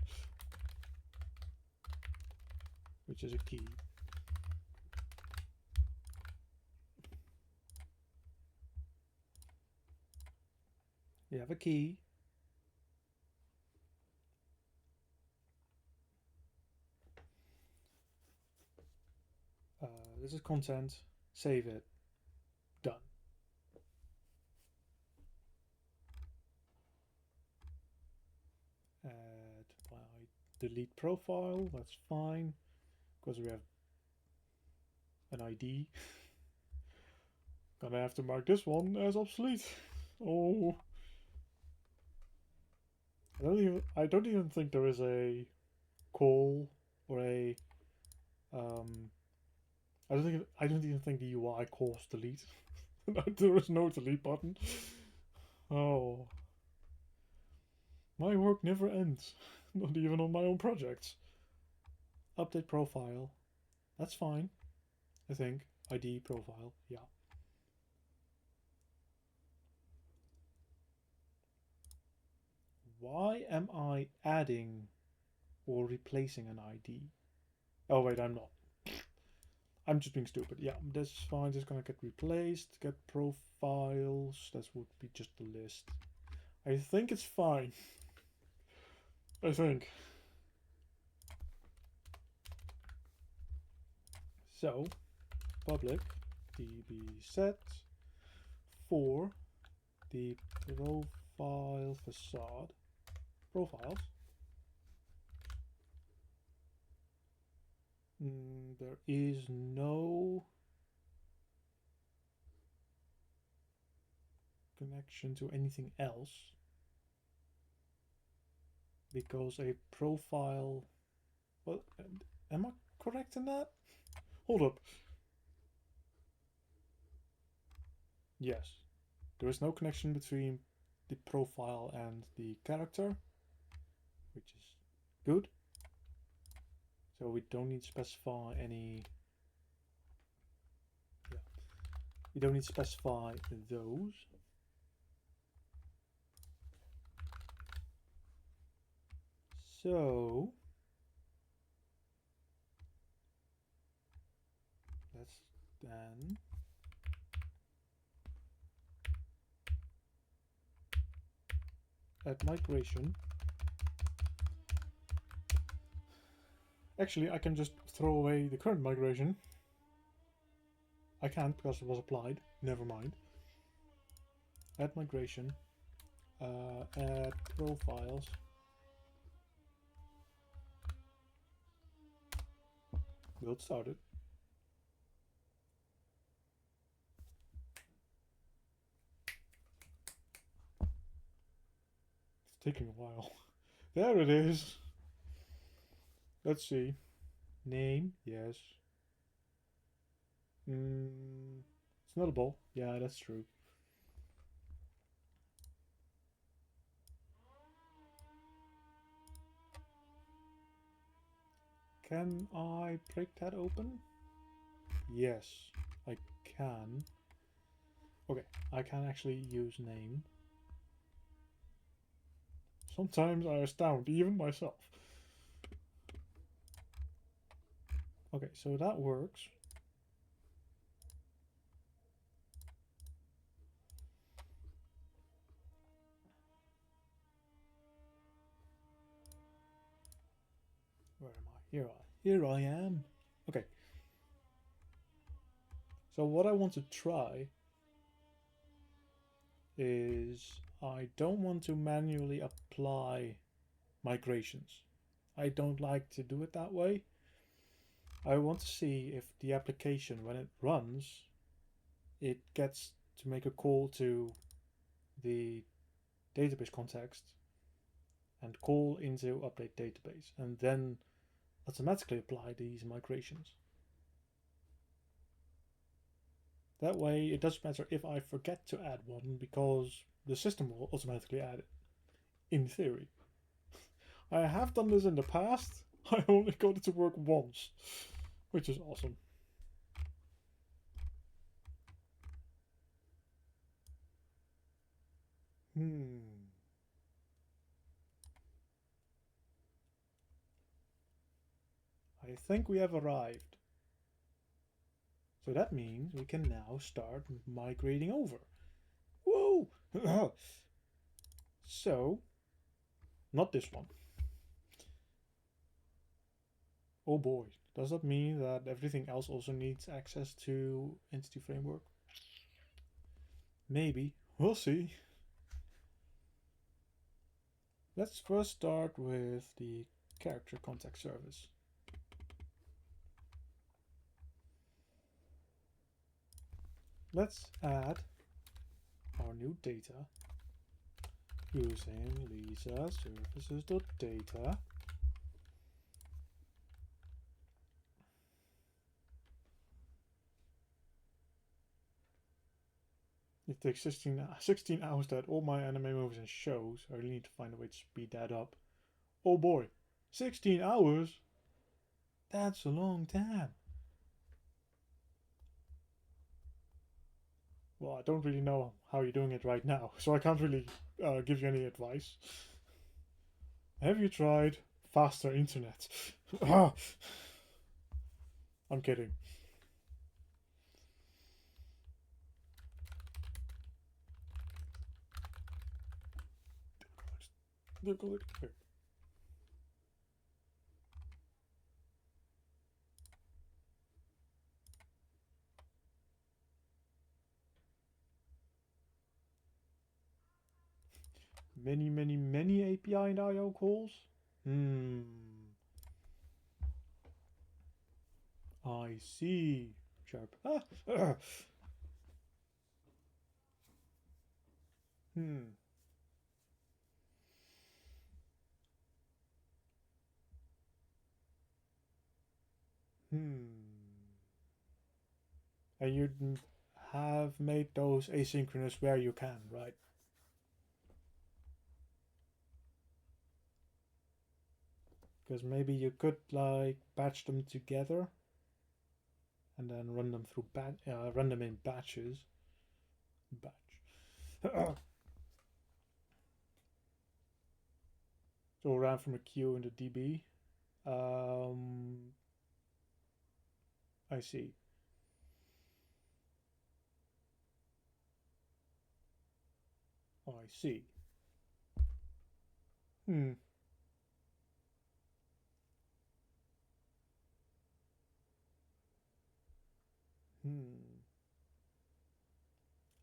which is a key. You have a key. This is content. Save it. Done. delete profile, that's fine, because we have an ID. Gonna have to mark this one as obsolete. Oh. I don't even think there is a call or a I don't even think the UI calls delete. There is no delete button. Oh. My work never ends. Not even on my own projects. Update profile. That's fine. I think. ID profile. Yeah. Why am I adding or replacing an ID? Oh wait, I'm not. I'm just being stupid. Yeah, that's fine. Just gonna get replaced. Get profiles. That would be just the list. I think it's fine. I think. So, public db set for the profile facade profiles. There is no connection to anything else because a profile. Well, am I correct in that? Hold up. Yes, there is no connection between the profile and the character, which is good. So we don't need to specify any. Yeah, we don't need to specify those. So let's then add migration. Actually, I can just throw away the current migration. I can't because it was applied. Never mind. Add migration. Add profiles. Build started. It's taking a while. There it is. Let's see. Name, yes. It's not a ball. Yeah, that's true. Can I break that open? Yes, I can. Okay, I can actually use name. Sometimes I astound even myself. Okay, so that works. Where am I? Here I am. Okay. So what I want to try is I don't want to manually apply migrations. I don't like to do it that way. I want to see if the application, when it runs, it gets to make a call to the database context and call into update database and then automatically apply these migrations. That way it doesn't matter if I forget to add one because the system will automatically add it, in theory. I have done this in the past. I only got it to work once, which is awesome. I think we have arrived. So that means we can now start migrating over. Whoa! So, not this one. Oh boy, does that mean that everything else also needs access to Entity Framework? Maybe, we'll see. Let's first start with the character context service. Let's add our new data using Lisa services.data. It takes 16 hours to add all my anime movies and shows. I really need to find a way to speed that up. Oh boy, 16 hours? That's a long time. Well, I don't really know how you're doing it right now, so I can't really give you any advice. Have you tried faster internet? I'm kidding. Many API and IO calls? I see. Sharp. Hmm. And you have made those asynchronous where you can, right? Because maybe you could like batch them together and then run them through run them in batches. Batch. So ran from a queue in the DB. I see. I see.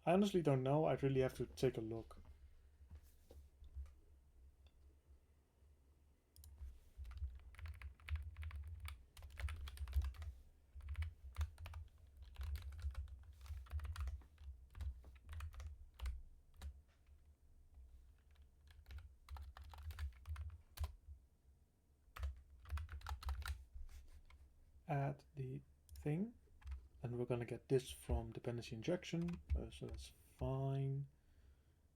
I honestly don't know. I'd really have to take a look. Add the thing, and we're gonna get this from dependency injection, so that's fine.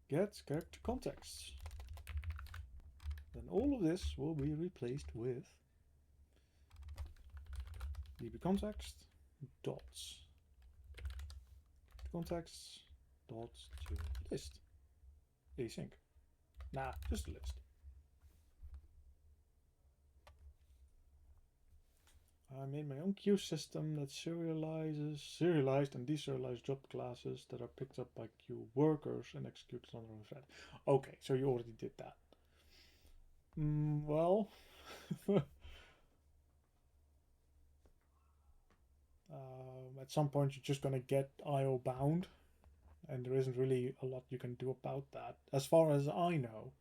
Get character context. Then all of this will be replaced with db context dots context dots to list async. Nah, just a list. I made my own queue system that serialized and deserialized job classes that are picked up by queue workers and executed on their own thread. Okay, so you already did that. Well, at some point you're just gonna get IO bound, and there isn't really a lot you can do about that, as far as I know.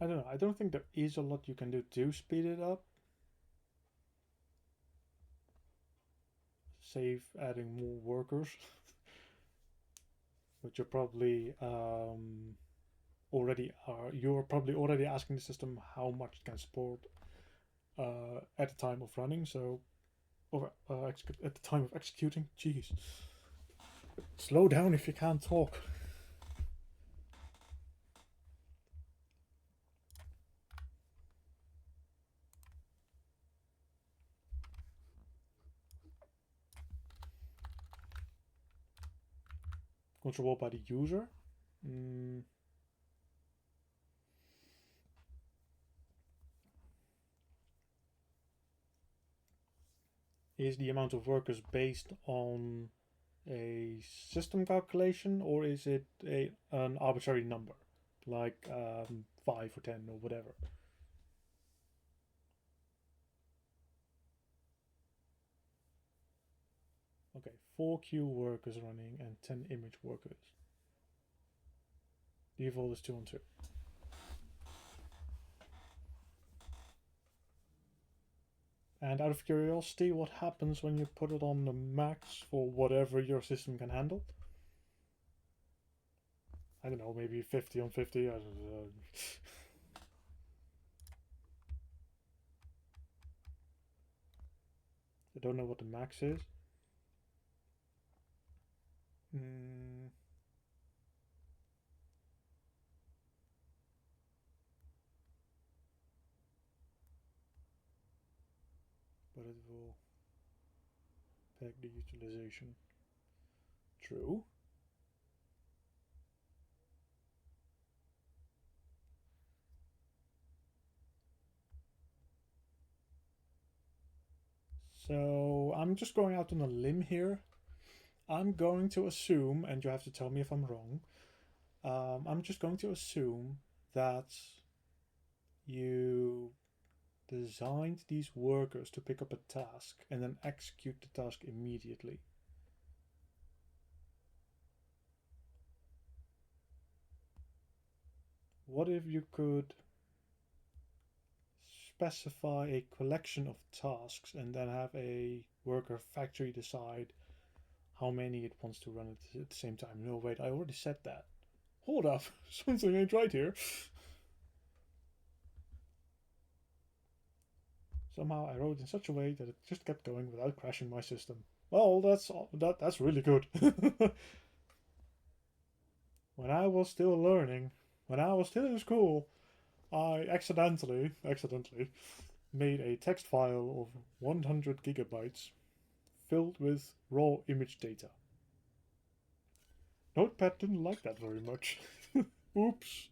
I don't know. I don't think there is a lot you can do to speed it up. Save adding more workers. But you're probably already asking the system how much it can support at the time of running. So, or at the time of executing. Jeez, slow down if you can't talk. Controlled by the user. Is the amount of workers based on a system calculation, or is it an arbitrary number, like 5 or 10 or whatever? 4 queue workers running and 10 image workers. Default is 2 on 2. And out of curiosity, what happens when you put it on the max for whatever your system can handle? I don't know, maybe 50 on 50. I don't know what the max is. But it will peg the utilization. True. So I'm just going out on a limb here. I'm going to assume, and you have to tell me if I'm wrong, I'm just going to assume that you designed these workers to pick up a task and then execute the task immediately. What if you could specify a collection of tasks and then have a worker factory decide how many it wants to run at the same time? No, wait, I already said that. Hold up, something ain't right here. Somehow I wrote it in such a way that it just kept going without crashing my system. Well, that's really good. When I was still learning, when I was still in school, I accidentally made a text file of 100 gigabytes filled with raw image data. Notepad didn't like that very much. Oops,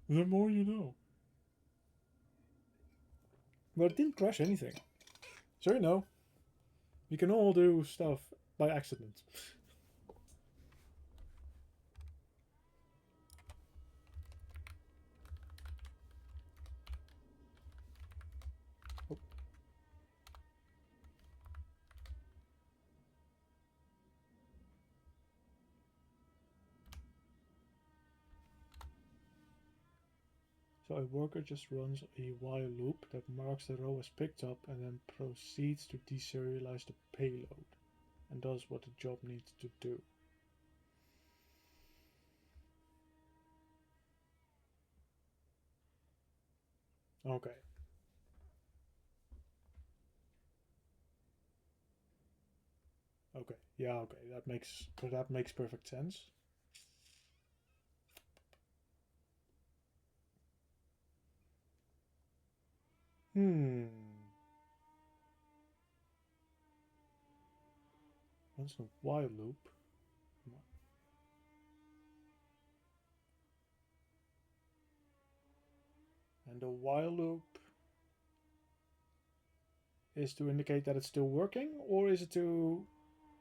the more you know. But it didn't crash anything. So you know, you can all do stuff by accident. Oh. So a worker just runs a while loop that marks the row as picked up and then proceeds to deserialize the payload and does what the job needs to do. Okay. Okay. Yeah, okay. That makes perfect sense. Once in a while loop. And the while loop is to indicate that it's still working, or is it to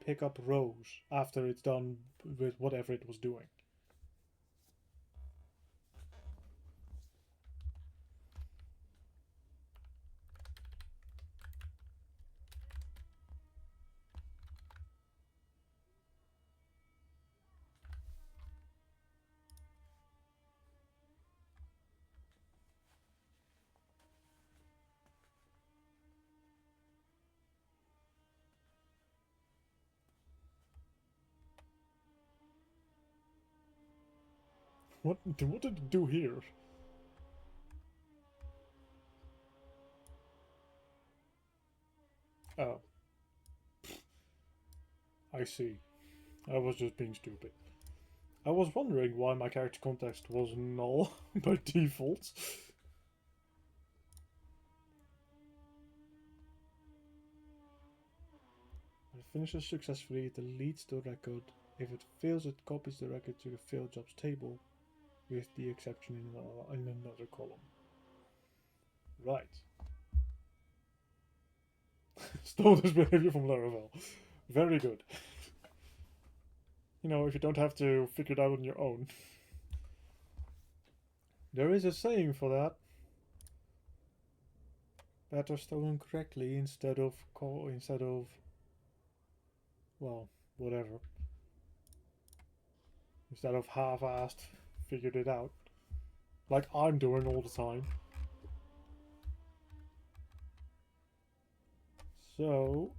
pick up rows after it's done with whatever it was doing? What did it do here? Oh. I see. I was just being stupid. I was wondering why my character context was null by default. When it finishes successfully, it deletes the record. If it fails, it copies the record to the failed jobs table, with the exception in another column. Right. Stole this behavior from Laravel. Very good. You know, if you don't have to figure it out on your own. There is a saying for that. Better stolen correctly instead of well, whatever. Instead of half-assed figured it out. Like I'm doing all the time. So,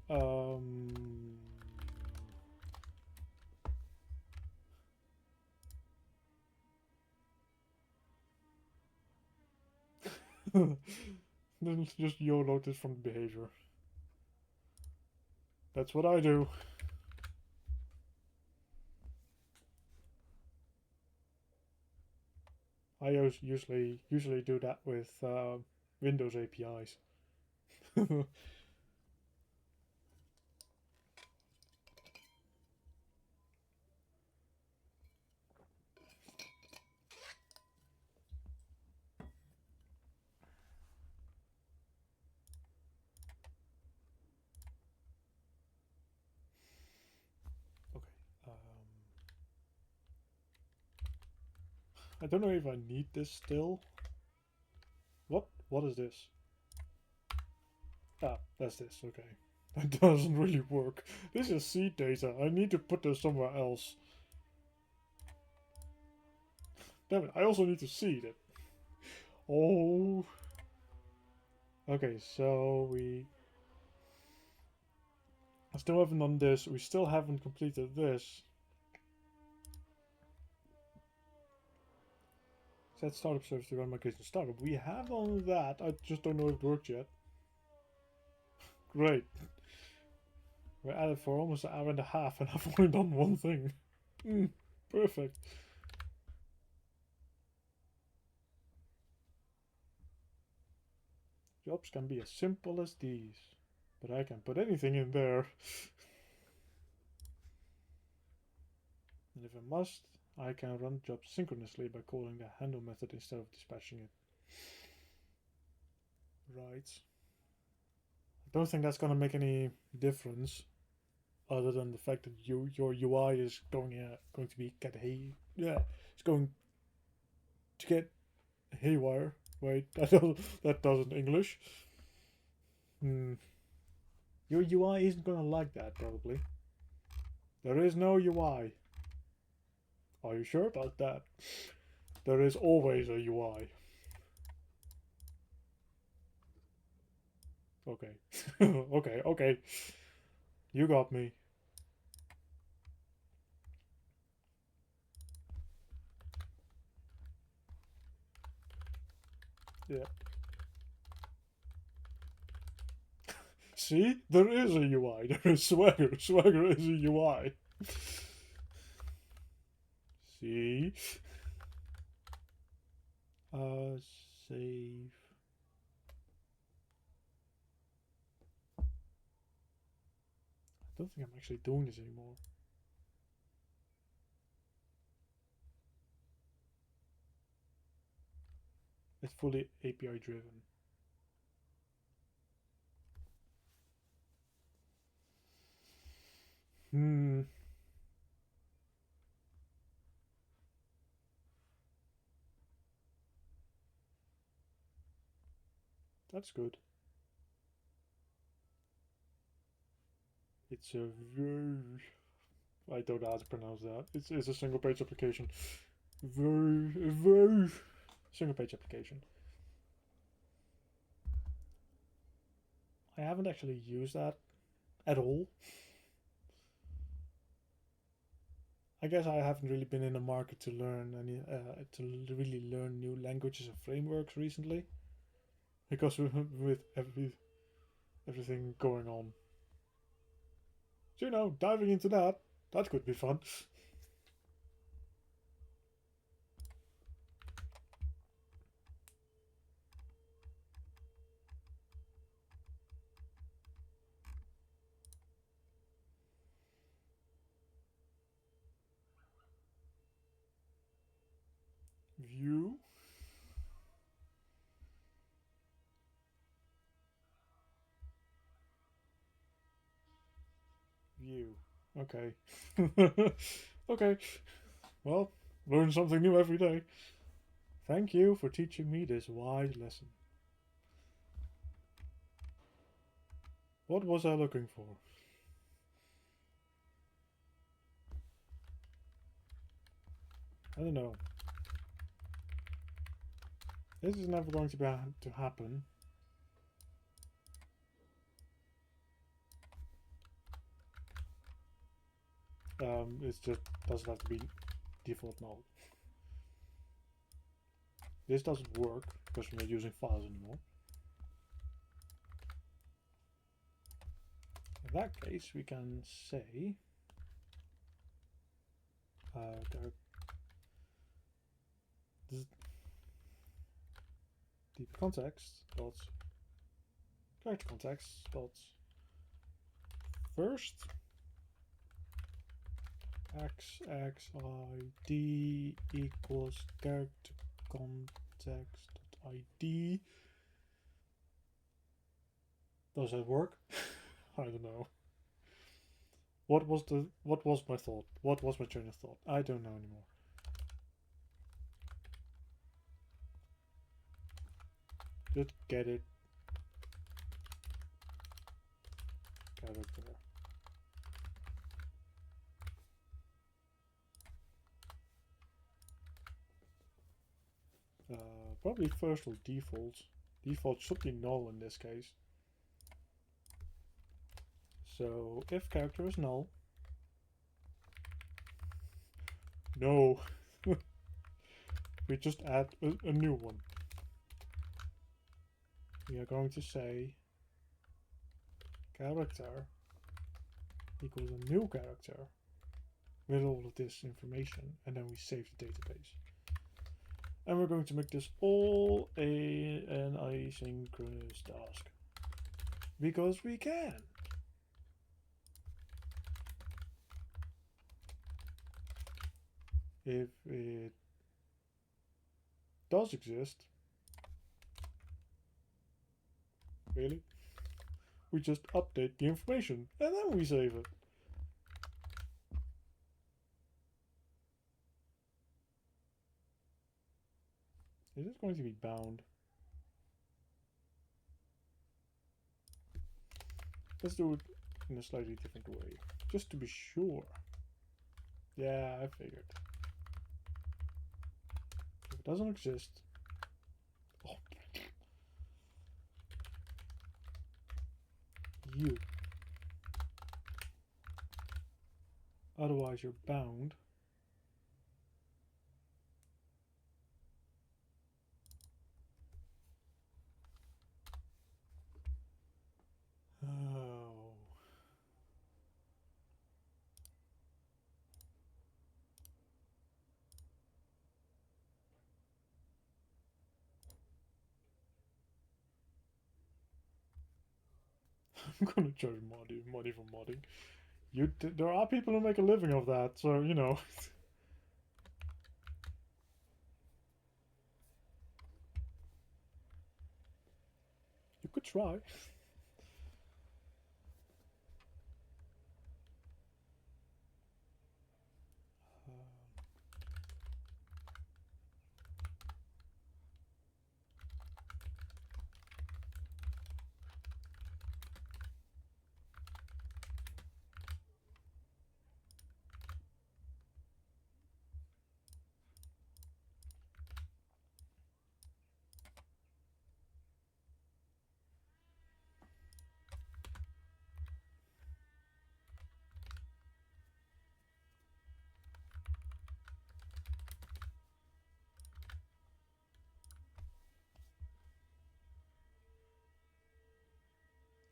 then just YOLO this from the behavior. That's what I do. I usually do that with Windows APIs. Okay. I don't know if I need this still. What is this? Ah, that's this. Okay. That doesn't really work. This is seed data. I need to put this somewhere else. Damn it, I also need to seed it. Oh. Okay, so we still haven't done this. We still haven't completed this. Set startup service to run migration startup. We have done that. I just don't know if it worked yet. Great. We're at it for almost an hour and a half and I've only done one thing. Perfect. Jobs can be as simple as these. But I can put anything in there. And if I must, I can run jobs synchronously by calling the handle method instead of dispatching it. Right. I don't think that's going to make any difference, other than the fact that your UI is going to be it's going to get haywire. Wait, that doesn't English. Your UI isn't going to like that probably. There is no UI. Are you sure about that? There is always a UI. Okay. okay. You got me. Yeah. See? There is a UI. There is Swagger. Swagger is a UI. See? Save. I don't think I'm actually doing this anymore. It's fully API driven. That's good. It's a very... I don't know how to pronounce that. It's a single page application. Very single page application. I haven't actually used that at all. I guess I haven't really been in the market to learn any to really learn new languages and frameworks recently, because with everything going on. So diving into that could be fun. View. View. Okay. Okay. Well, learn something new every day. Thank you for teaching me this wise lesson. What was I looking for? I don't know. This is never going to happen. It just doesn't have to be default null. This doesn't work because we're not using files anymore. In that case, we can say deep context dot character context dot first xxid equals character context dot id. Does that work? I don't know. What was my thought? What was my train of thought? I don't know anymore. Just get it. Character. Probably first will default. Default should be null in this case. So if character is null, no, we just add a new one. We are going to say character equals a new character with all of this information, and then we save the database. And we're going to make this all an asynchronous task because we can. If it does exist, really, we just update the information and then we save it. Is this going to be bound? Let's do it in a slightly different way, just to be sure. Yeah, I figured. If it doesn't exist, oh, you. Otherwise, you're bound. Oh. I'm gonna charge money for modding. There are people who make a living of that, so you know. You could try.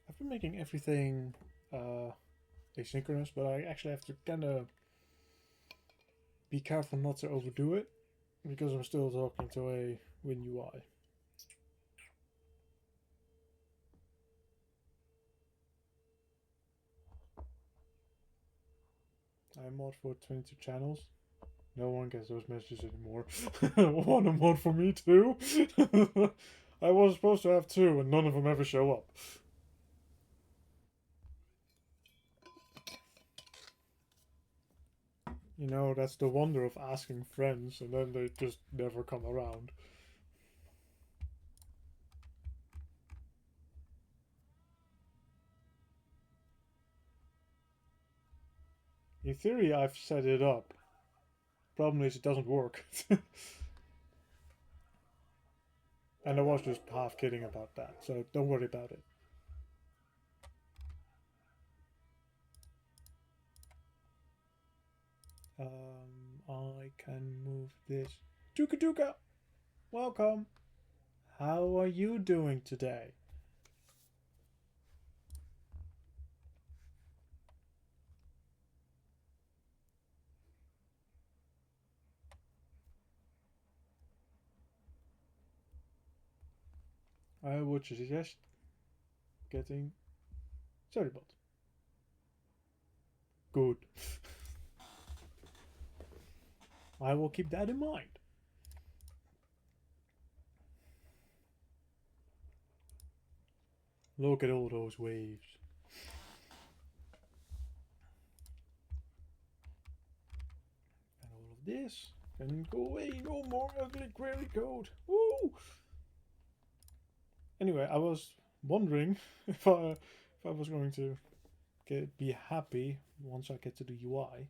I've been making everything asynchronous, but I actually have to kind of be careful not to overdo it because I'm still talking to a WinUI. I mod for 22 channels. No one gets those messages anymore. Want a mod for me too? I was supposed to have 2 and none of them ever show up. You know, that's the wonder of asking friends and then they just never come around. In theory, I've set it up Problem is, it doesn't work. And I was just half kidding about that, so don't worry about it. I can move this. Tuka Tuka! Welcome! How are you doing today? I would suggest getting Storybot. Good. I will keep that in mind. Look at all those waves. And all of this can go away. No more ugly query code. Woo! Anyway, I was wondering if I was going to be happy once I get to the UI.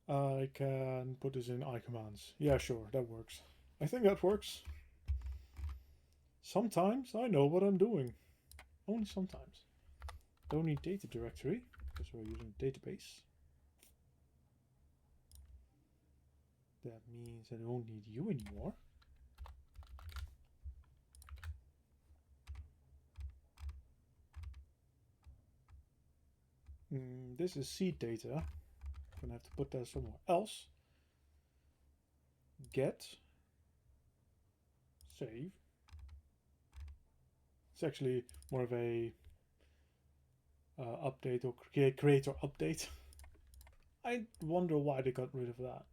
I can put this in iCommands. Yeah, sure, that works. I think that works. Sometimes I know what I'm doing. Only sometimes. Don't need data directory because we're using database. That means I don't need you anymore. This is seed data. I'm gonna have to put that somewhere else. Get. Save. It's actually more of a update or create or update. I wonder why they got rid of that.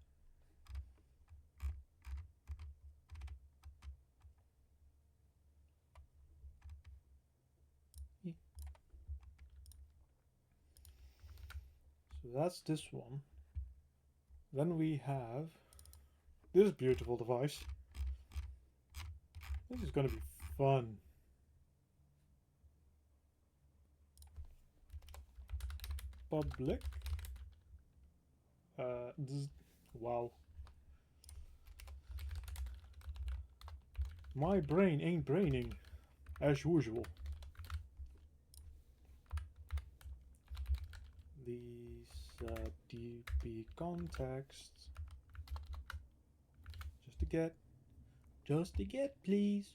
So that's this one. Then we have this beautiful device. This is gonna be fun. Public. Wow. My brain ain't braining, as usual. These DB contexts. Just to get, please.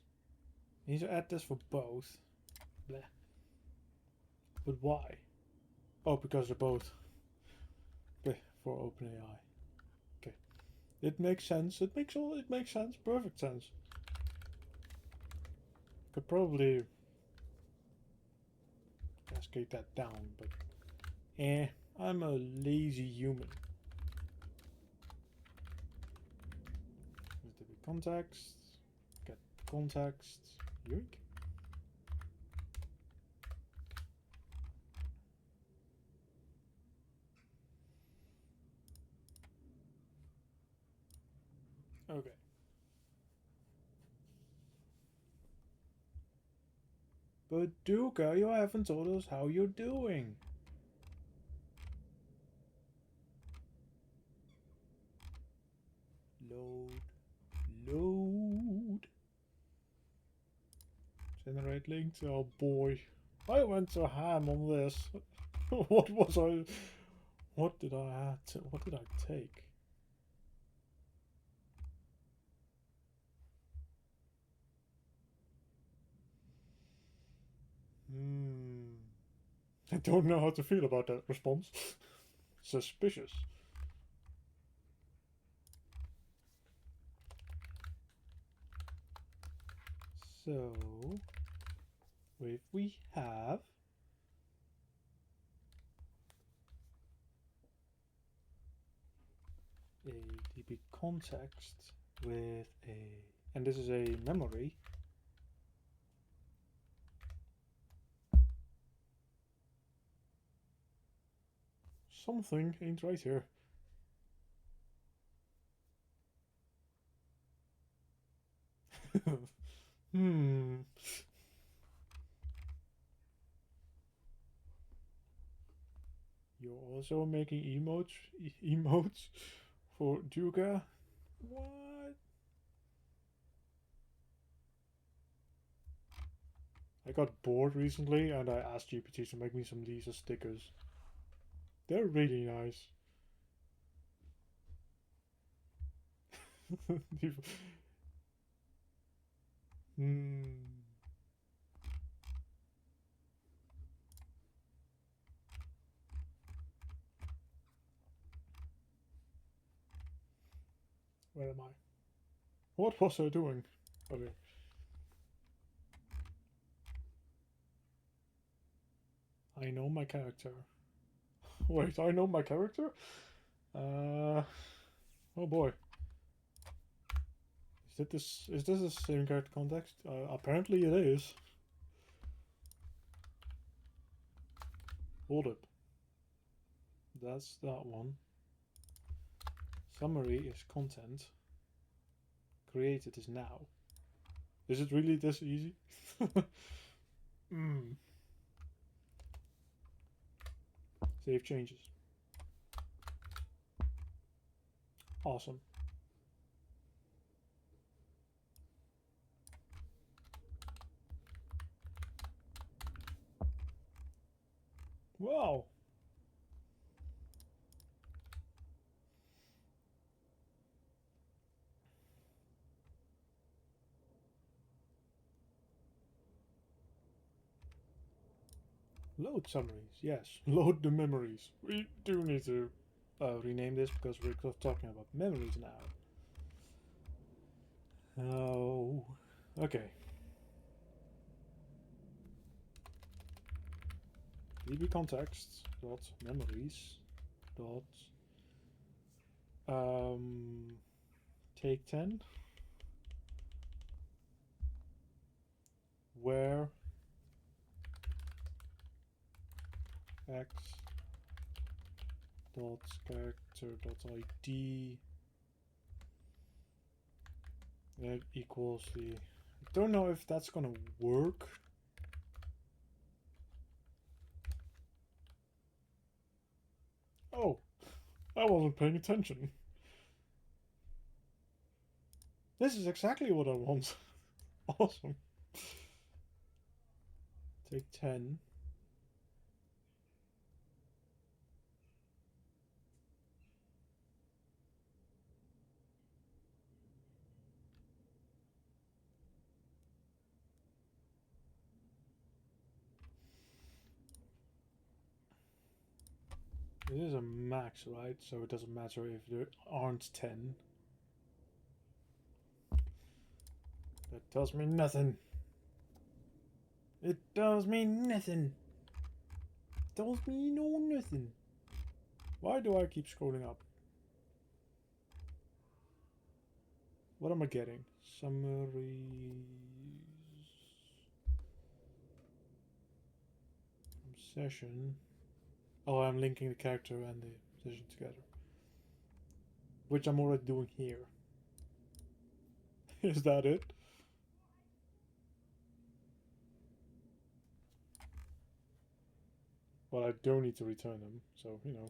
I need to add this for both. Bleh. But why? Oh, because they're both for OpenAI. Okay, it makes sense. It makes sense. Perfect sense. Could probably cascade that down, but I'm a lazy human. There's the context. Get context. Yoink. Okay. But Duca, you haven't told us how you're doing. Load. Generate links. Oh boy, I went so ham on this. What was I? What did I add? What did I take? I don't know how to feel about that response. Suspicious. So, if we have a DB context with and this is a memory. Something ain't right here. You're also making emotes? for uegh. What? I got bored recently and I asked GPT to make me some of these as stickers. They're really nice. Where am I? What was I doing? Okay. I know my character. Wait, I know my character? Oh boy. Is this the same character context? Apparently it is. Hold up. That's that one. Summary is content. Created is now. Is it really this easy? Save changes. Awesome. Wow. Load summaries, yes. Load the memories. We do need to rename this because we're talking about memories now. Oh, okay. db context dot memories dot take 10 where x dot character dot id that equals the. I don't know if that's gonna work. Oh, I wasn't paying attention. This is exactly what I want. Awesome. Take 10. It is a max, right? So it doesn't matter if there aren't 10. That tells me nothing. It tells me nothing. It tells me no nothing. Why do I keep scrolling up? What am I getting? Summaries. Session. Oh, I'm linking the character and the session together. Which I'm already doing here. Is that it? Well, I don't need to return them, so, you know.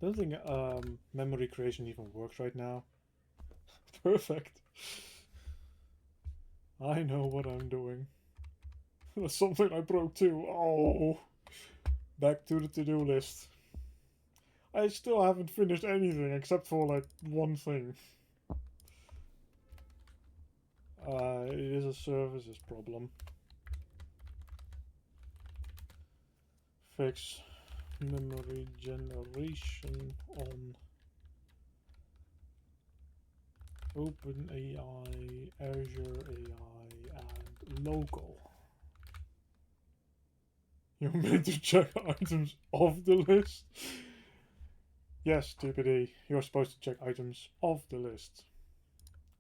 I don't think memory creation even works right now. Perfect. I know what I'm doing. That's something I broke too. Oh. Back to the to-do list. I still haven't finished anything except for like one thing. It is a services problem. Fix memory generation on OpenAI, Azure AI, and local. You're meant to check items off the list. Yes, TPD, you're supposed to check items off the list.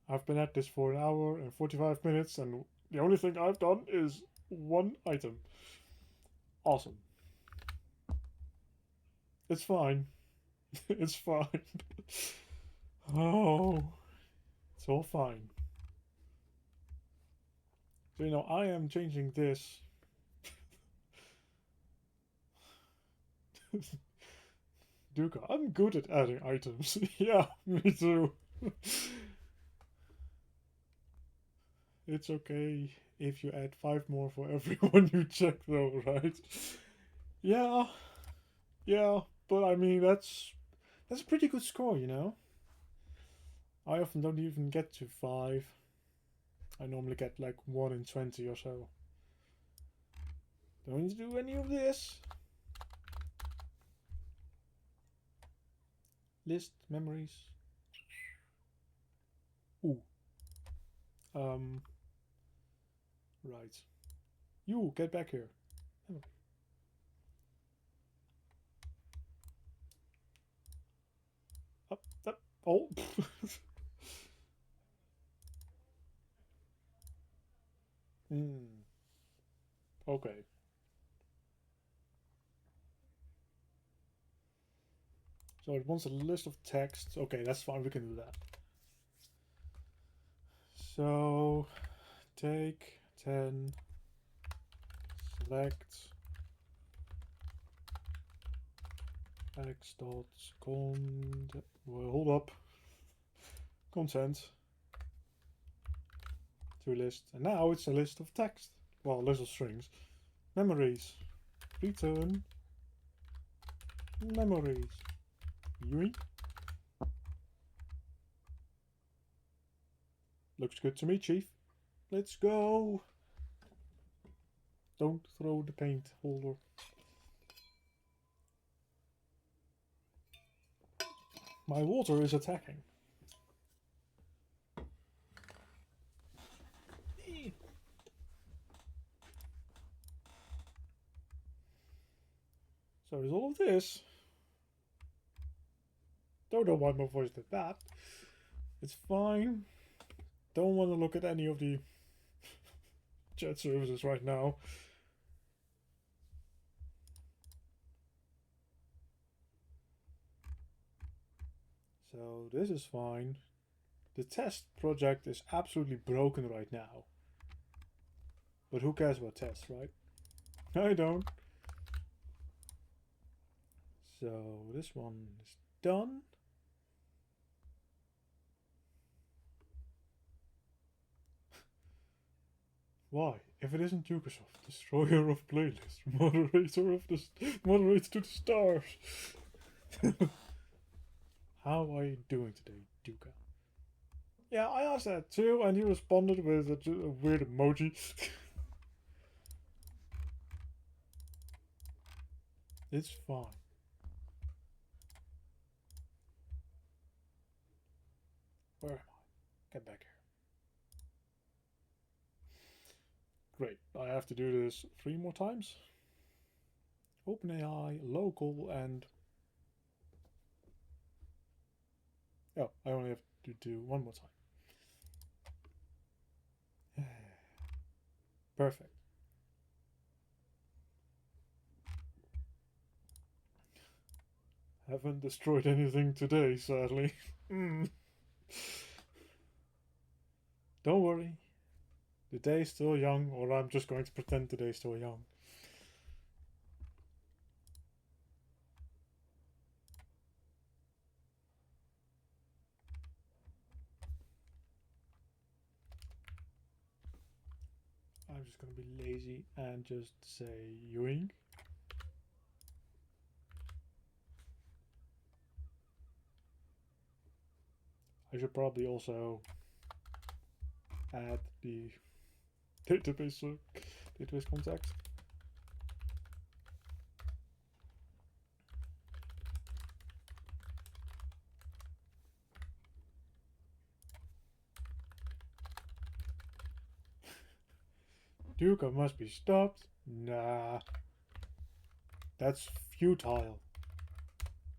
I've been at this for an hour and 45 minutes, and the only thing I've done is one item. Awesome. It's fine. It's fine. Oh, it's all fine. So, you know, I am changing this. Duca, I'm good at adding items. Yeah, me too. It's okay if you add 5 more for every one you check though, right? Yeah, yeah, but I mean that's a pretty good score, you know? I often don't even get to 5. I normally get like 1 in 20 or so. Don't need to do any of this. List, memories. Ooh. Right. You, get back here. Up, up. Oh. Okay. So it wants a list of text. Okay, that's fine. We can do that. So take 10. Select x dot content. Well, hold up. Content to list, and now it's a list of text. Well, a list of strings. Memories. Return memories. Yoink. Looks good to me, Chief. Let's go. Don't throw the paint holder. My water is attacking. So there's all of this. Don't know why my voice did that. It's fine. Don't want to look at any of the chat services right now. So this is fine. The test project is absolutely broken right now. But who cares about tests, right? I don't. So this one is done. Why? If it isn't Ubisoft, destroyer of playlists, moderator of the moderator to the stars. How are you doing today, Duca? Yeah, I asked that too, and he responded with a weird emoji. It's fine. Where am I? Get back here. Great. I have to do this 3 more times. OpenAI, local, and... Oh, I only have to do 1 more time. Perfect. Haven't destroyed anything today, sadly. Don't worry. The day's still young, or I'm just going to pretend the day's still young. I'm just going to be lazy and just say uegh. I should probably also add the database context. Duca must be stopped. Nah. That's futile.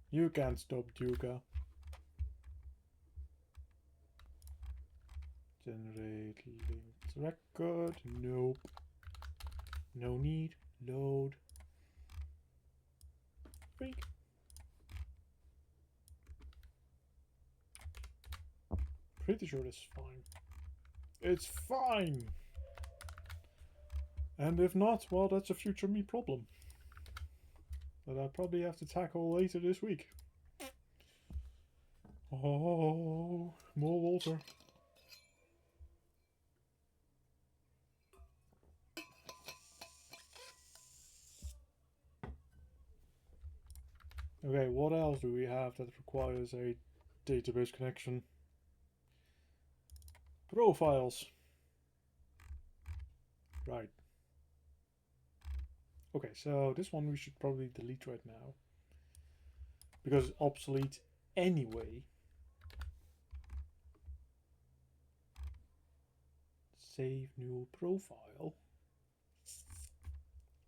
You can't stop Duca. Generate linked record. Nope. No need. Load. Freak. Pretty sure this is fine. It's fine! And if not, well, that's a future me problem that I probably have to tackle later this week. Oh, more water. Okay, what else do we have that requires a database connection? Profiles. Right. Okay, so this one we should probably delete right now, because it's obsolete anyway. Save new profile.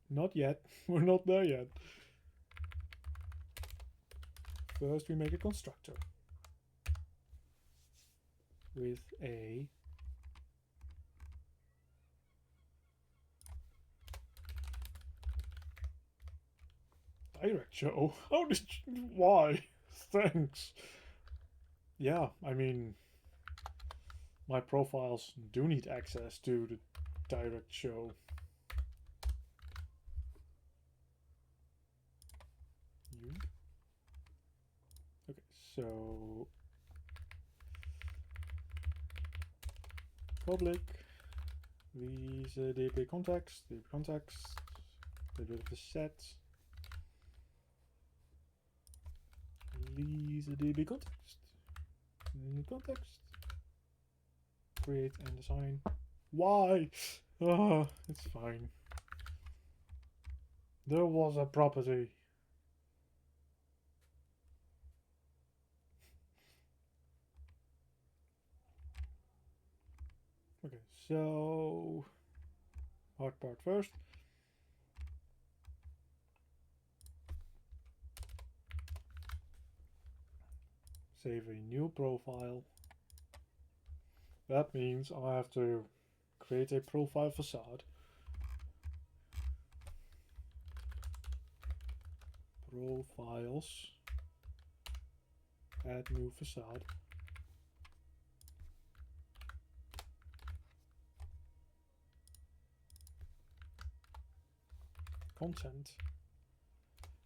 Not yet. We're not there yet. First we make a constructor with a direct show. How did you, why? Thanks. Yeah, I mean, my profiles do need access to the direct show. Okay, so public these DB context, get rid of the set. These DB context, new context, create and assign. Why? Oh, it's fine. There was a property. Okay, so hard part first. Save a new profile. That means I have to create a profile facade. Profiles. Add new facade. Content.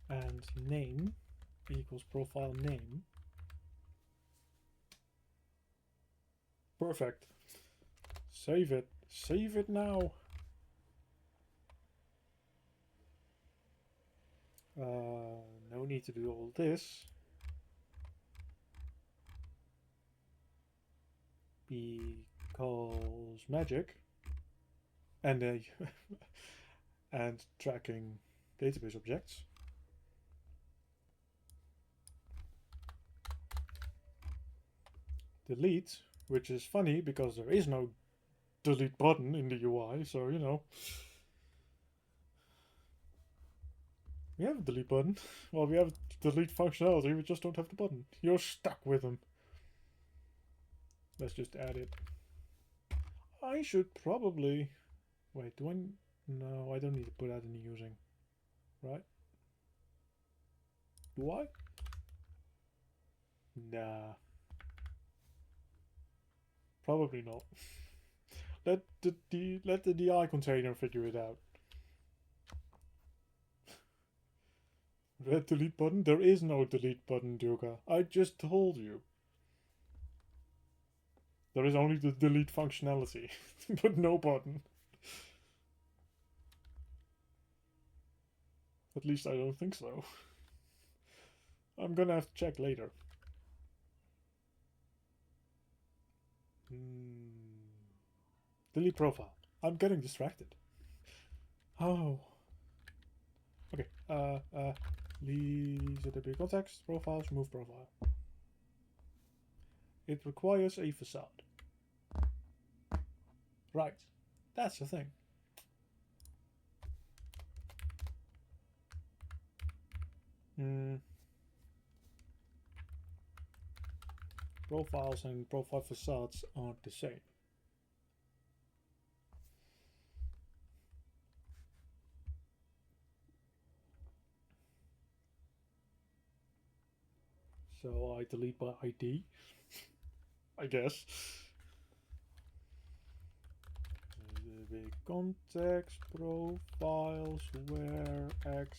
And name equals profile name. Perfect. Save it. Save it now. No need to do all this. Because magic. And and tracking database objects. Delete, which is funny because there is no delete button in the UI, so you know. We have a delete button. Well, we have delete functionality, we just don't have the button. You're stuck with them. Let's just add it. I should probably... Wait, do I... No, I don't need to put that in the using. Right? Do I? Nah. Probably not. Let the DI container figure it out. Red delete button? There is no delete button, Duga. I just told you. There is only the delete functionality, but no button. At least I don't think so. I'm gonna have to check later. Delete profile. I'm getting distracted. Oh. Okay. Leave the context, profiles, move profile. It requires a facade. Right. That's the thing. Profiles and profile facades aren't the same. So I delete by ID, I guess. be context profiles where x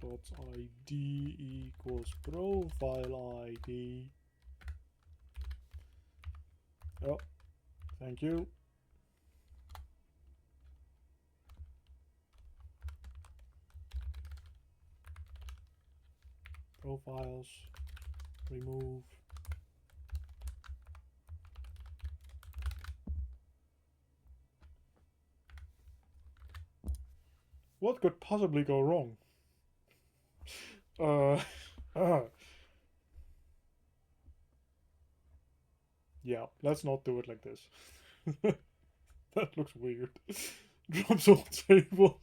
dot id equals profile id. Oh, thank you. Profiles, remove. What could possibly go wrong? Yeah, let's not do it like this. That looks weird. Drops all tables.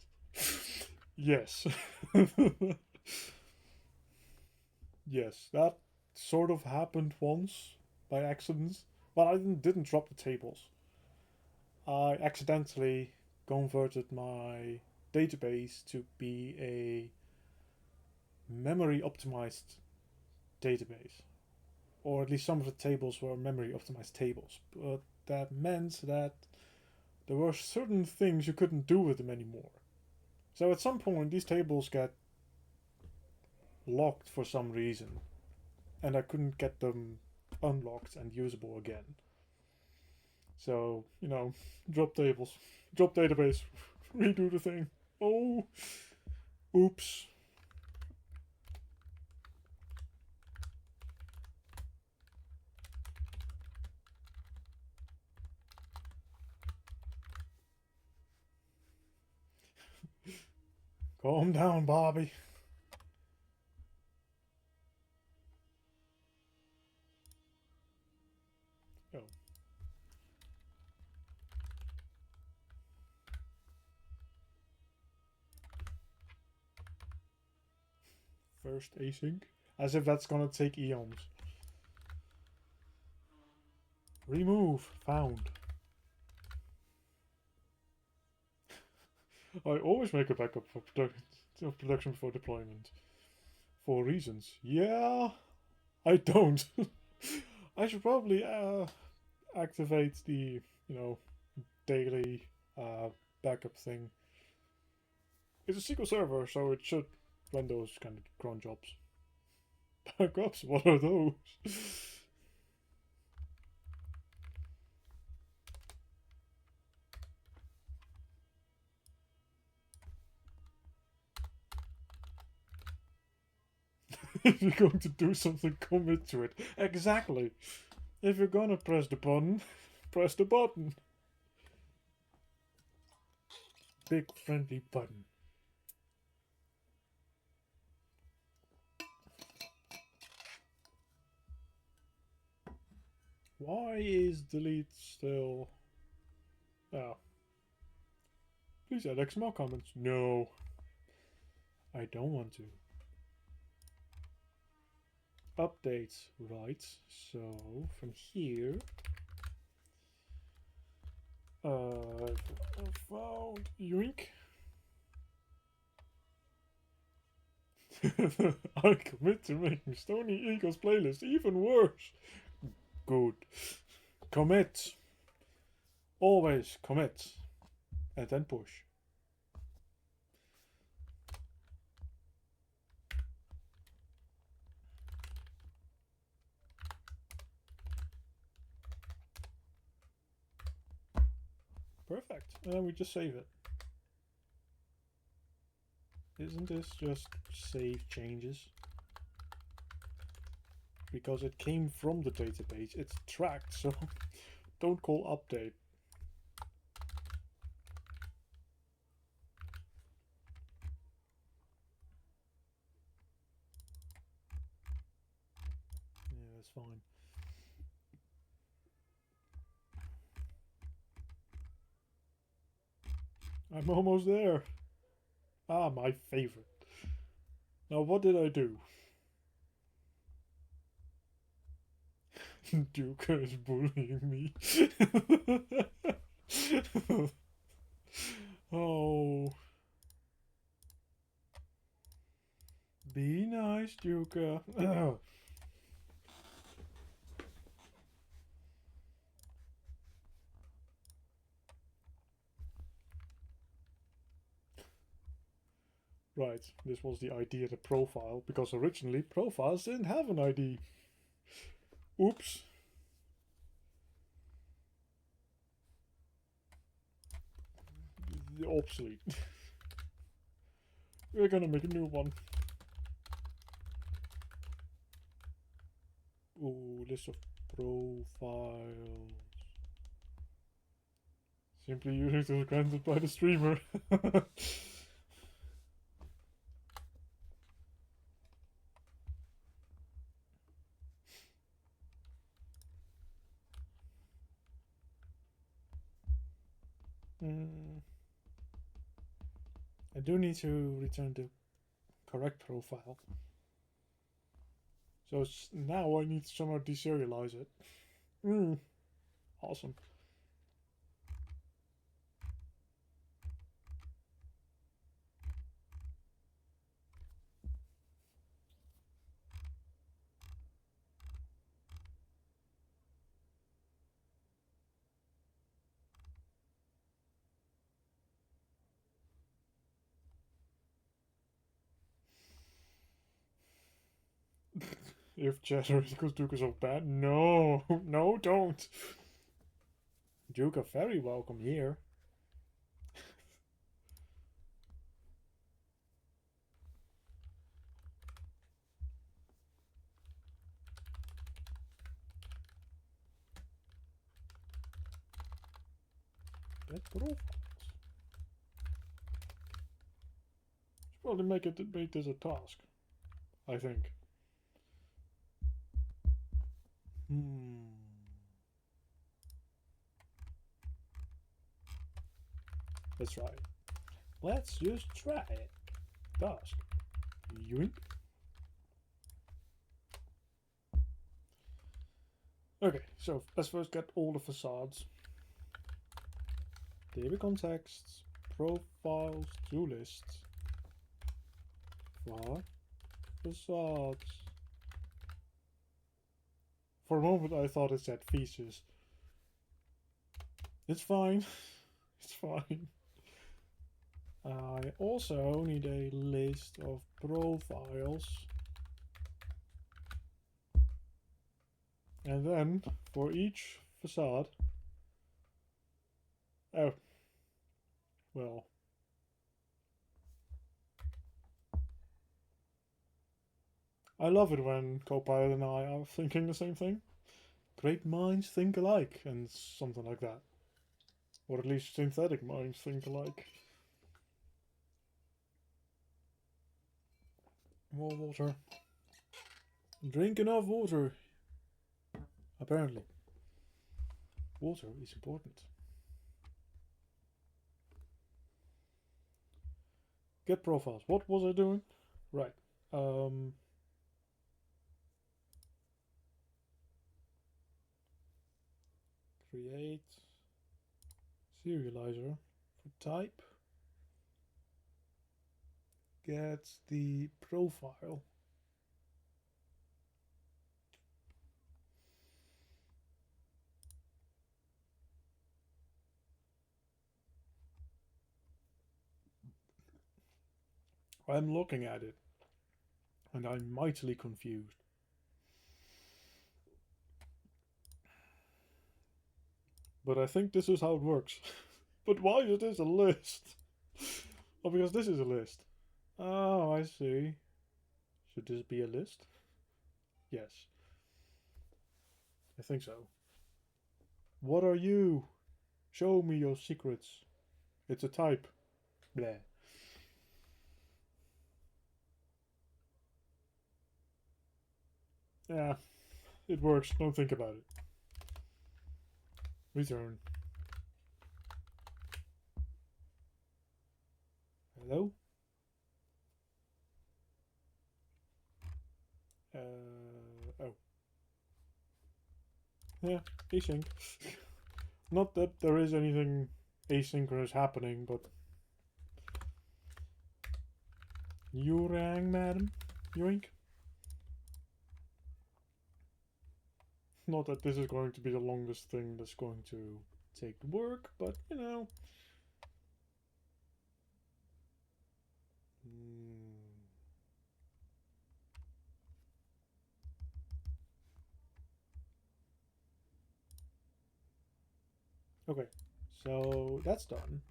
Yes. Yes, that sort of happened once by accident. But I didn't drop the tables. I accidentally converted my database to be a memory optimized database. Or at least some of the tables were memory optimized tables. But that meant that there were certain things you couldn't do with them anymore. So at some point these tables get locked for some reason, and I couldn't get them unlocked and usable again. So, you know, drop tables, drop database, redo the thing. Oh, oops. Calm down, Bobby. Oh. First async? As if that's gonna take eons. Remove. Found. I always make a backup for production before deployment. For reasons. Yeah, I don't. I should probably activate the, daily backup thing. It's a SQL server, so it should run those kind of cron jobs. Backups? What are those? If you're going to do something, commit to it. Exactly. If you're gonna press the button, press the button. Big friendly button. Why is delete still... Oh. Please add XML comments. No. I don't want to. Updates, right? So from here, found yoink. I commit to making Stony Eagle's playlist even worse. Good. Commit. Always commit. And then push. Perfect. And then we just save it. Isn't this just save changes? Because it came from the database, it's tracked, so don't call update. Yeah, that's fine. I'm almost there. Ah, my favorite. Now, what did I do? Duke is bullying me. Oh. Be nice, Duke. Right, this was the ID of the profile, because originally profiles didn't have an ID. Oops. Obsolete. We're gonna make a new one. Ooh, list of profiles. Simply using it as granted by the streamer. I do need to return the correct profile. So now I need to somehow deserialize it. Awesome. If Chatter is because Duke is so bad. No, no, don't. Duke are very welcome here. Get profiles. Should probably make this a task. I think. That's right. Let's just try it. Task. Yoink. Okay, so let's first get all the facades. Table contexts, profiles, to lists. Facades. For a moment I thought it said thesis. It's fine. It's fine. I also need a list of profiles. And then for each facade. Oh. Well. I love it when Copilot and I are thinking the same thing. Great minds think alike, and something like that. Or at least synthetic minds think alike. More water. Drink enough water. Apparently. Water is important. Get profiles. What was I doing? Right. Create serializer for type. Get the profile. I'm looking at it and I'm mightily confused. But I think this is how it works. But why is this a list? Oh, because this is a list. Oh, I see. Should this be a list? Yes. I think so. What are you? Show me your secrets. It's a type. Bleh. Yeah, it works. Don't think about it. Return. Hello? Oh. Yeah, async. Not that there is anything asynchronous happening, but... You rang, madam? Yoink. Not that this is going to be the longest thing that's going to take work, but, you know... Okay, so that's done.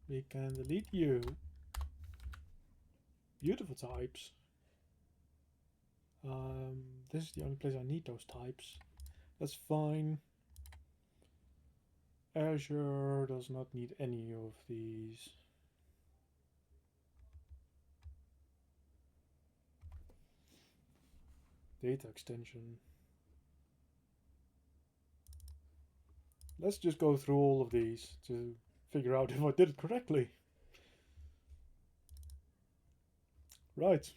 We can delete you. Beautiful types. This is the only place I need those types. That's fine. Azure does not need any of these. Data extension. Let's just go through all of these to figure out if I did it correctly. Right.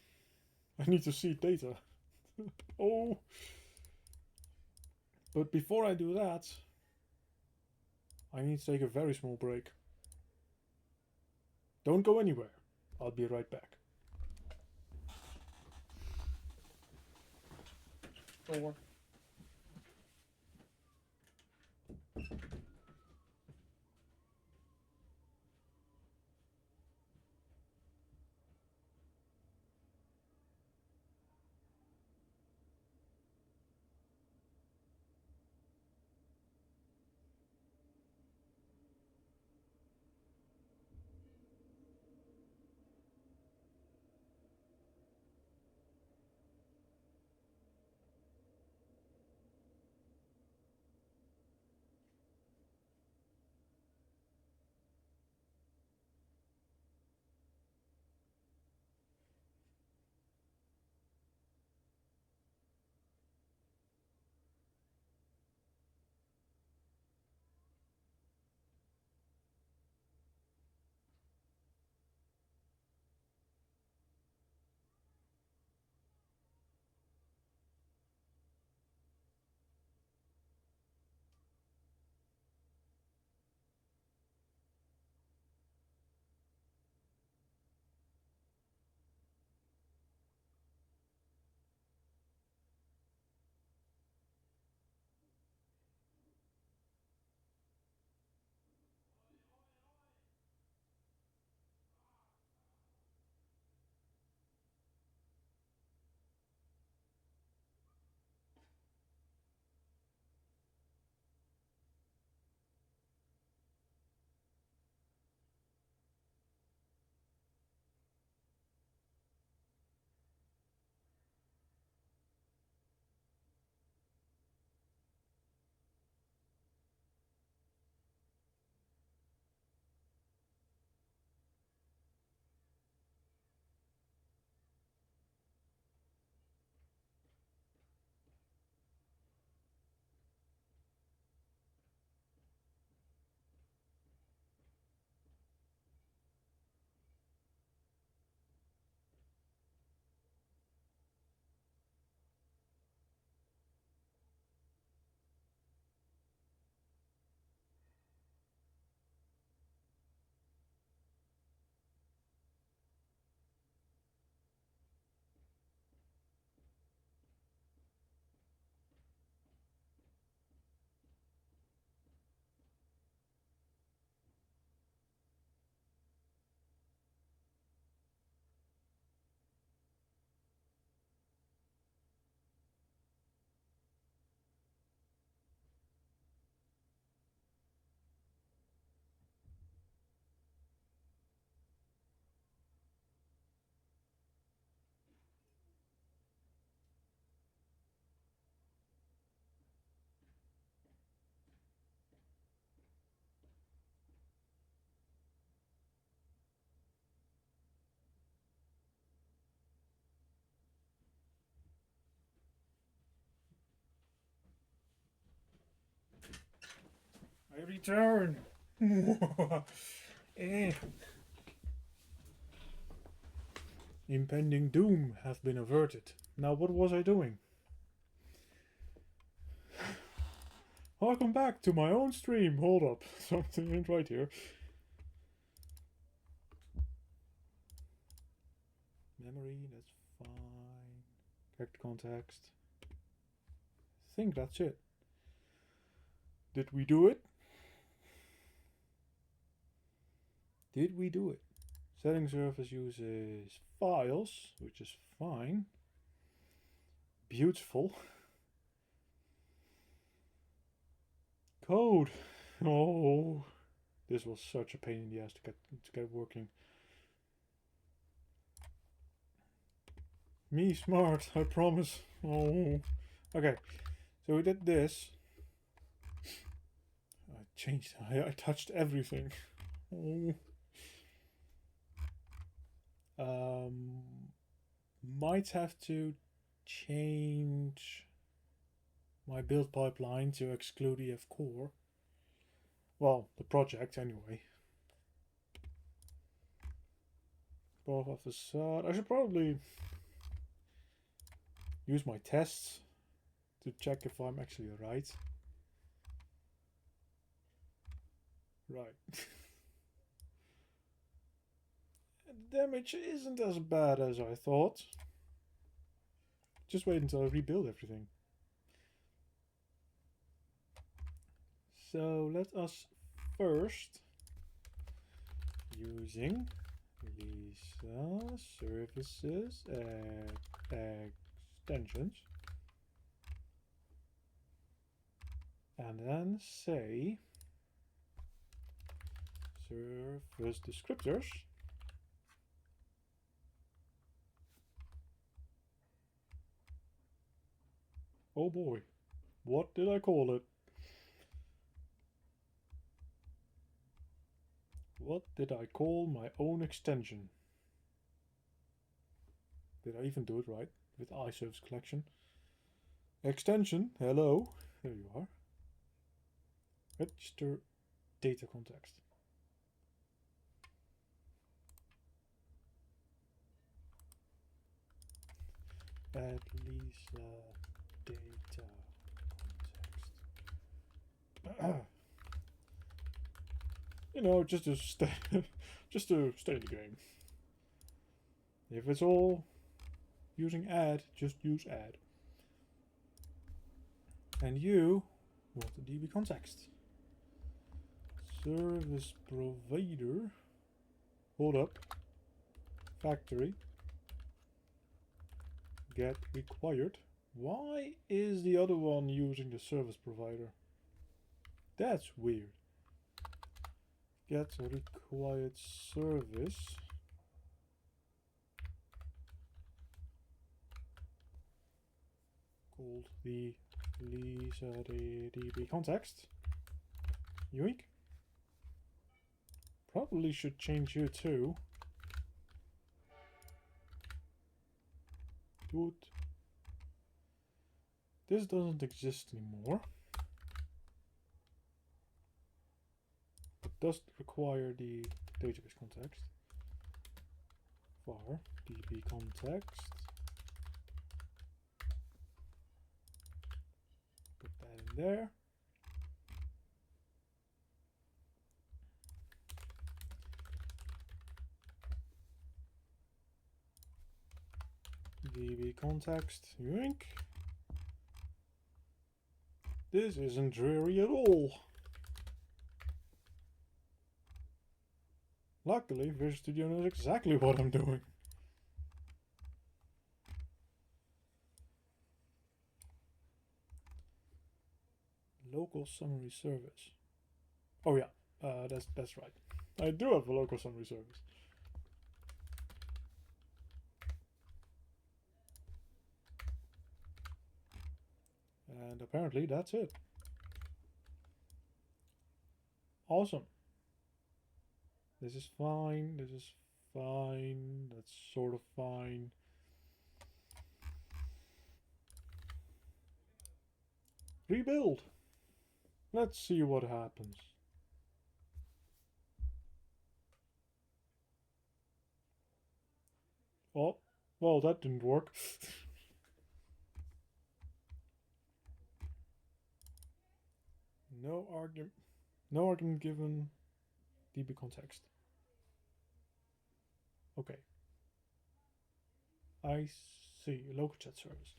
I need to see data. Oh. But before I do that, I need to take a very small break. Don't go anywhere. I'll be right back. Or I return. Eh. Impending doom has been averted. Now what was I doing? Welcome back to my own stream. Hold up. Something ain't right here. Memory, that's fine. Character context. I think that's it. Did we do it? Did we do it? Setting surface uses files, which is fine. Beautiful. Code. Oh, this was such a pain in the ass to get working. Me smart, I promise. Oh, okay. So we did this. I changed. I touched everything. Oh. Might have to change my build pipeline to exclude EF core. Well, the project anyway. Both of the side. I should probably use my tests to check if I'm actually right. Right. Damage isn't as bad as I thought. Just wait until I rebuild everything. So let us first, using Lisa services extensions, and then say service descriptors. Oh boy, what did I call it? What did I call my own extension? Did I even do it right with iService collection? Extension, hello, there you are. Register data context. Add Lisa data context. You know, just to stay in the game. If it's all using add, just use add. And you want the DB context. Service provider. Hold up. Factory. Get required. Why is the other one using the service provider? That's weird. Get required service. Called the Lisa DB context. Yoink. Probably should change here too. Good. This doesn't exist anymore. It does require the database context. Var DB context. Put that in there. DB context, yoink. This isn't dreary at all. Luckily, Visual Studio knows exactly what I'm doing. Local summary service. Oh yeah, that's right. I do have a local summary service. And apparently that's it. Awesome. This is fine. This is fine. That's sort of fine. Rebuild. Let's see what happens. Oh, well, that didn't work. No argument given. DB context. Okay. I see. Local chat service.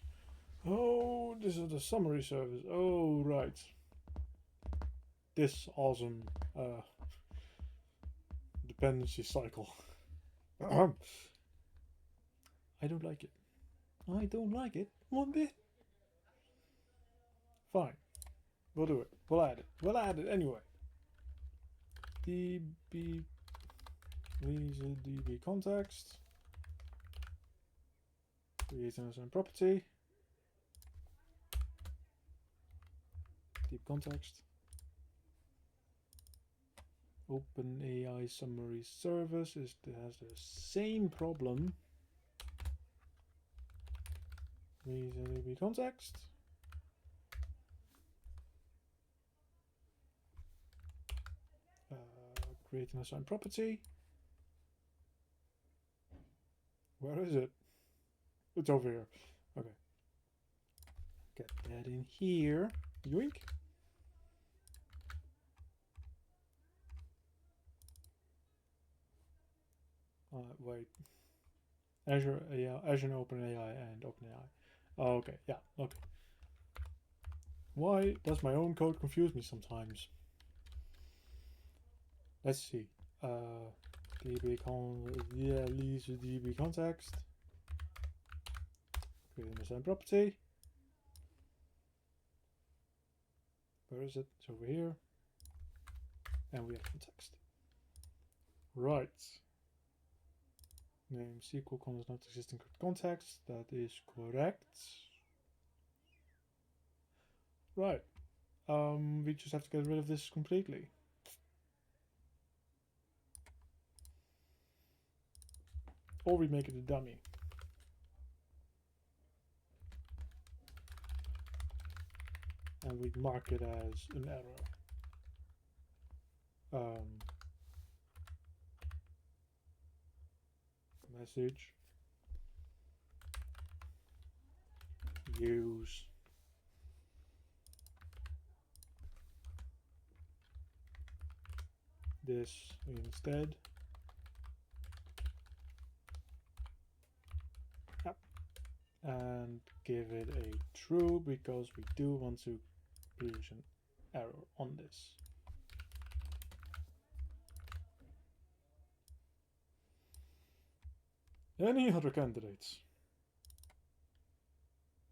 Oh, this is the summary service. Oh, right. This awesome dependency cycle. I don't like it. I don't like it one bit. Fine. We'll do it. We'll add it. We'll add it anyway. db reason db context, create an assigned property, deep context, OpenAI summary service has the same problem. Reason db context. Create an assigned property. Where is it? It's over here. Okay. Get that in here. Yoink. Wait. Azure, Azure, OpenAI, and OpenAI. Oh, okay. Yeah. Okay. Why does my own code confuse me sometimes? Let's see. DB leads with DB context. Create an assigned property. Where is it? It's over here. And we have context. Right. Name SQL context not existing context. That is correct. Right. We just have to get rid of this completely. Or we make it a dummy. And we mark it as an error. Message. Use this instead. Yep. And give it a true because we do want to produce an error on this. Any other candidates?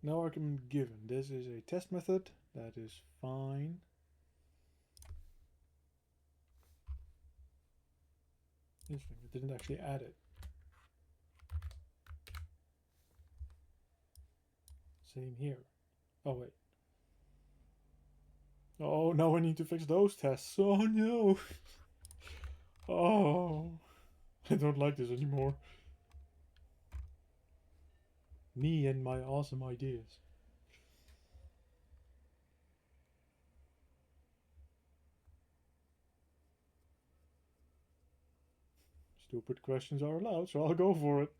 No argument given. This is a test method. That is fine. Interesting, it didn't actually add it. Same here. Oh, wait. Oh, now I need to fix those tests. Oh, no. Oh, I don't like this anymore. Me and my awesome ideas. Stupid questions are allowed, so I'll go for it.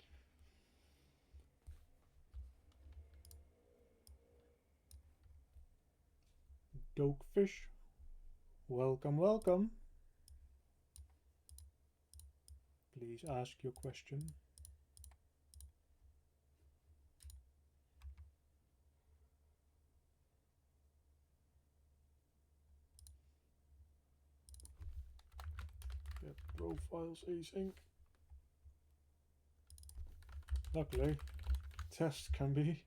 Dogfish. Welcome, welcome. Please ask your question. Get profiles async. Luckily, tests can be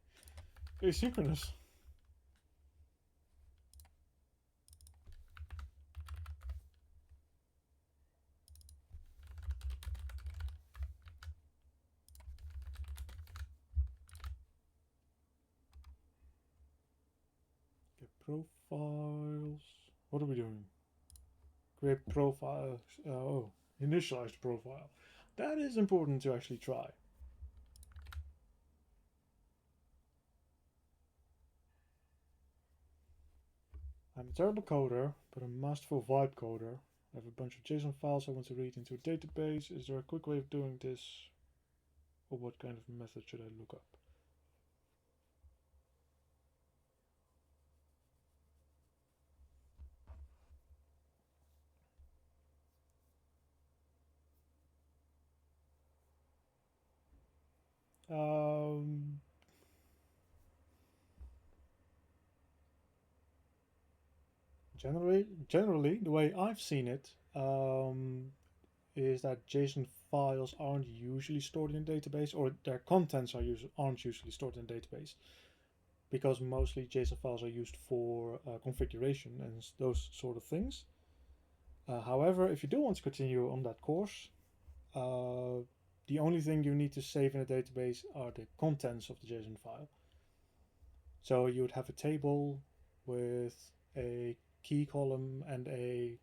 asynchronous. Get profiles. What are we doing? Create profiles. Oh, initialize the profile. That is important to actually try. I'm a terrible coder, but a masterful vibe coder. I have a bunch of JSON files I want to read into a database. Is there a quick way of doing this? Or what kind of method should I look up? Generally, the way I've seen it is that JSON files aren't usually stored in a database, or their contents aren't usually stored in a database, because mostly JSON files are used for configuration and those sort of things. However, if you do want to continue on that course, the only thing you need to save in a database are the contents of the JSON file. So you would have a table with a key column and a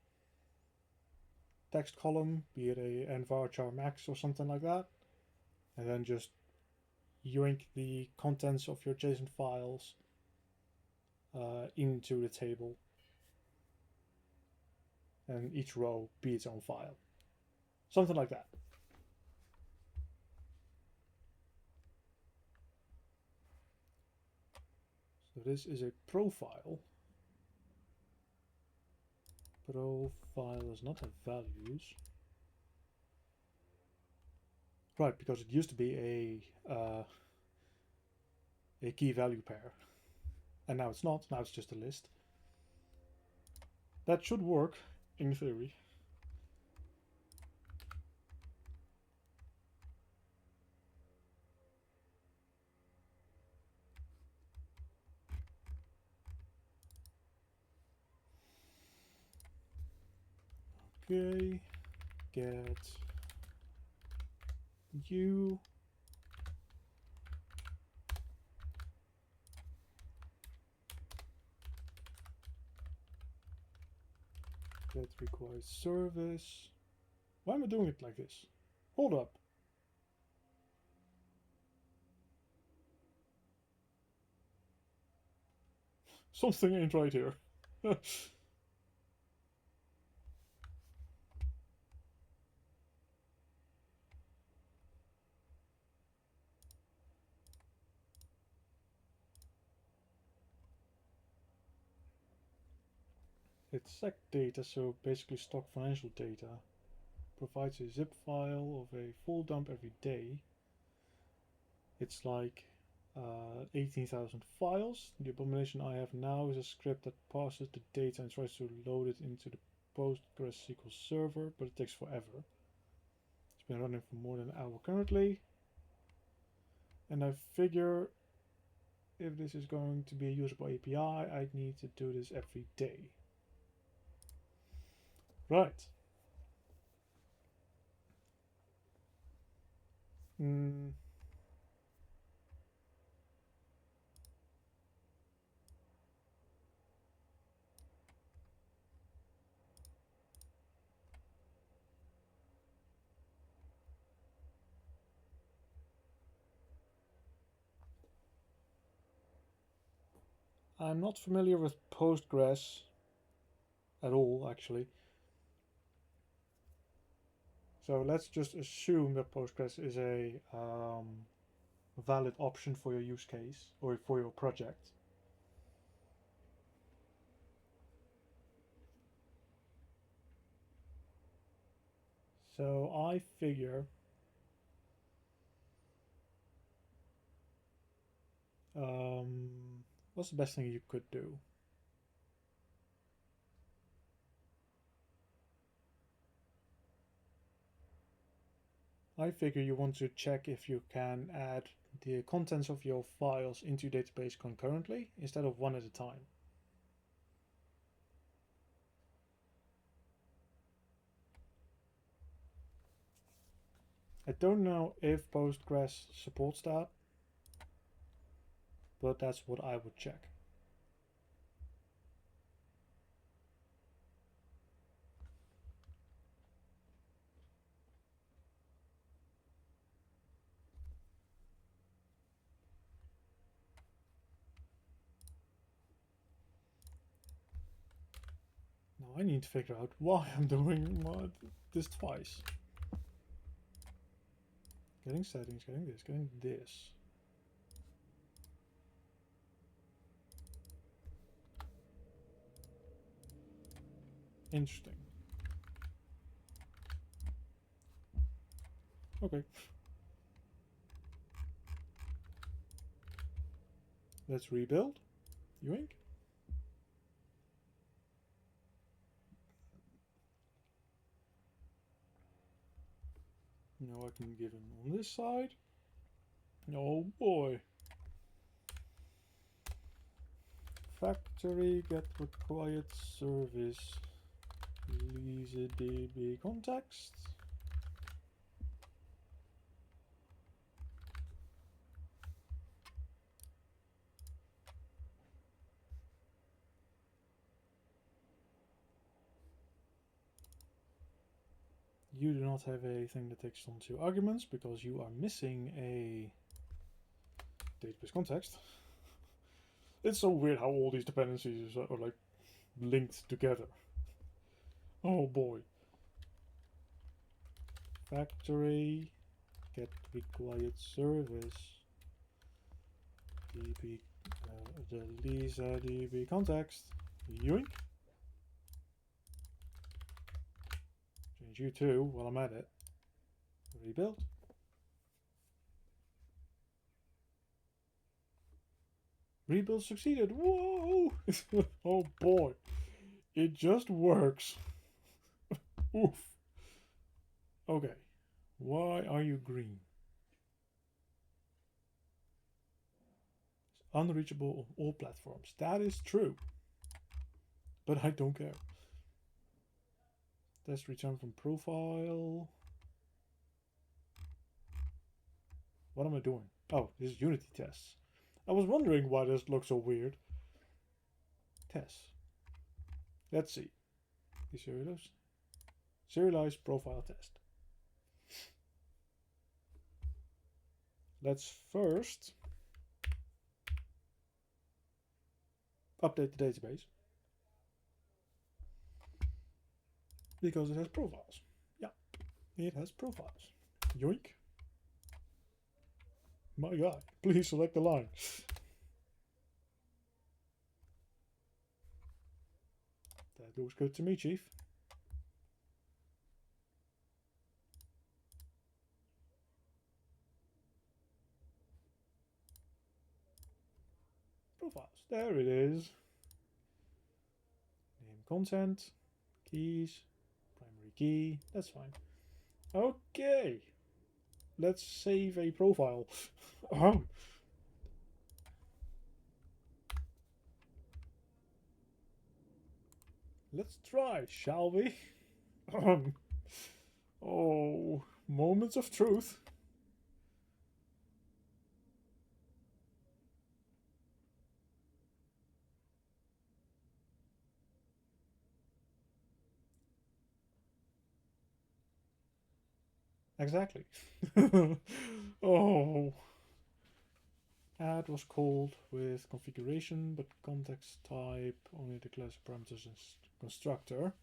text column, be it a nvarchar max or something like that, and then just yoink the contents of your JSON files into the table, and each row be its own file. Something like that. So this is a profile. Profile does not have values. Right, because it used to be a key value pair. And now it's not, now it's just a list. That should work, in theory. Okay, get you. That requires service. Why am I doing it like this? Hold up. Something ain't right here. It's sec data, so basically stock financial data. Provides a zip file of a full dump every day. It's like 18,000 files. The abomination I have now is a script that parses the data and tries to load it into the PostgreSQL server, but it takes forever. It's been running for more than an hour currently. And I figure if this is going to be a usable API, I need to do this every day. Right. I'm not familiar with Postgres at all, actually. So let's just assume that Postgres is a valid option for your use case or for your project. So I figure what's the best thing you could do? I figure you want to check if you can add the contents of your files into your database concurrently instead of one at a time. I don't know if Postgres supports that, but that's what I would check. Now I need to figure out why I'm doing this twice. Getting settings, getting this, getting this. Interesting. Okay. Let's rebuild. Uegh. Now I can give him on this side. Oh boy. Factory get required service LIBS context. You do not have a thing that takes on 2 arguments because you are missing a database context. It's so weird how all these dependencies are like linked together. Oh boy. Factory get required service db the Lisa db context yoink. Change you to while I'm at it. Rebuild. Rebuild succeeded. Whoa! Oh boy. It just works. Oof. Okay. Why are you green? It's unreachable on all platforms. That is true. But I don't care. Test return from profile. What am I doing? Oh, this is Unity tests. I was wondering why this looks so weird. Tests. Let's see. Serialized profile test. Let's first update the database because it has profiles. Yeah, it has profiles. Yoink. My god, please select the line. That looks good to me, Chief. Profiles. There it is. Name content, keys, primary key. That's fine. Okay. Let's save a profile. Let's try, shall we? Oh, moments of truth. Exactly. Oh. Add was called with configuration, but context type only declares parameters as constructor.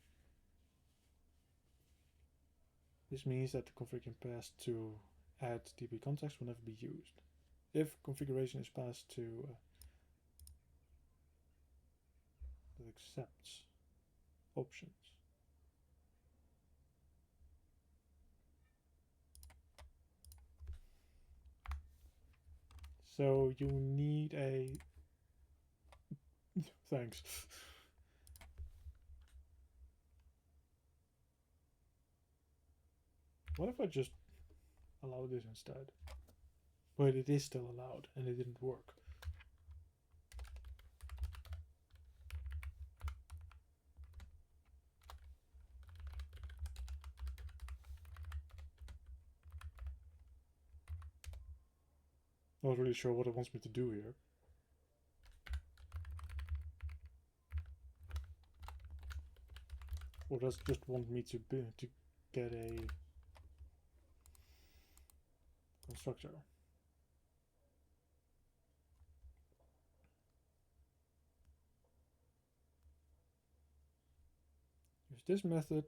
This means that the configuration passed to add db context will never be used. If configuration is passed to that accepts options. So you need a thanks. What if I just allow this instead? But it is still allowed and it didn't work. Not really sure what it wants me to do here. Or does it just want me to get a constructor? Use this method.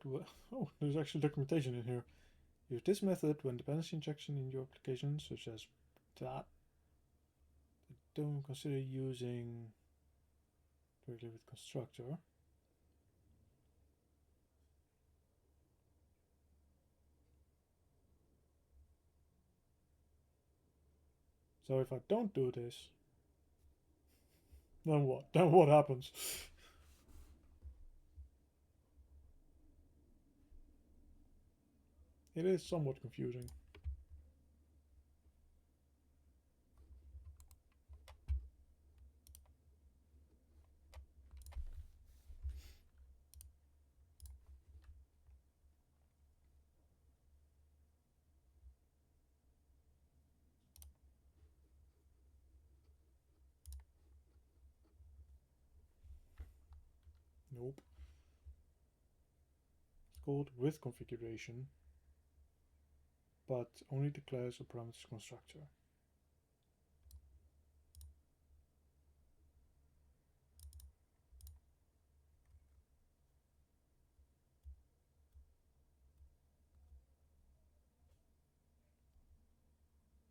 Oh, there's actually documentation in here. Use this method when dependency injection in your application, such as that. Don't consider using directly with constructor. So if I don't do this, then what? Then what happens? It is somewhat confusing. called with configuration, but only declares a parameters constructor.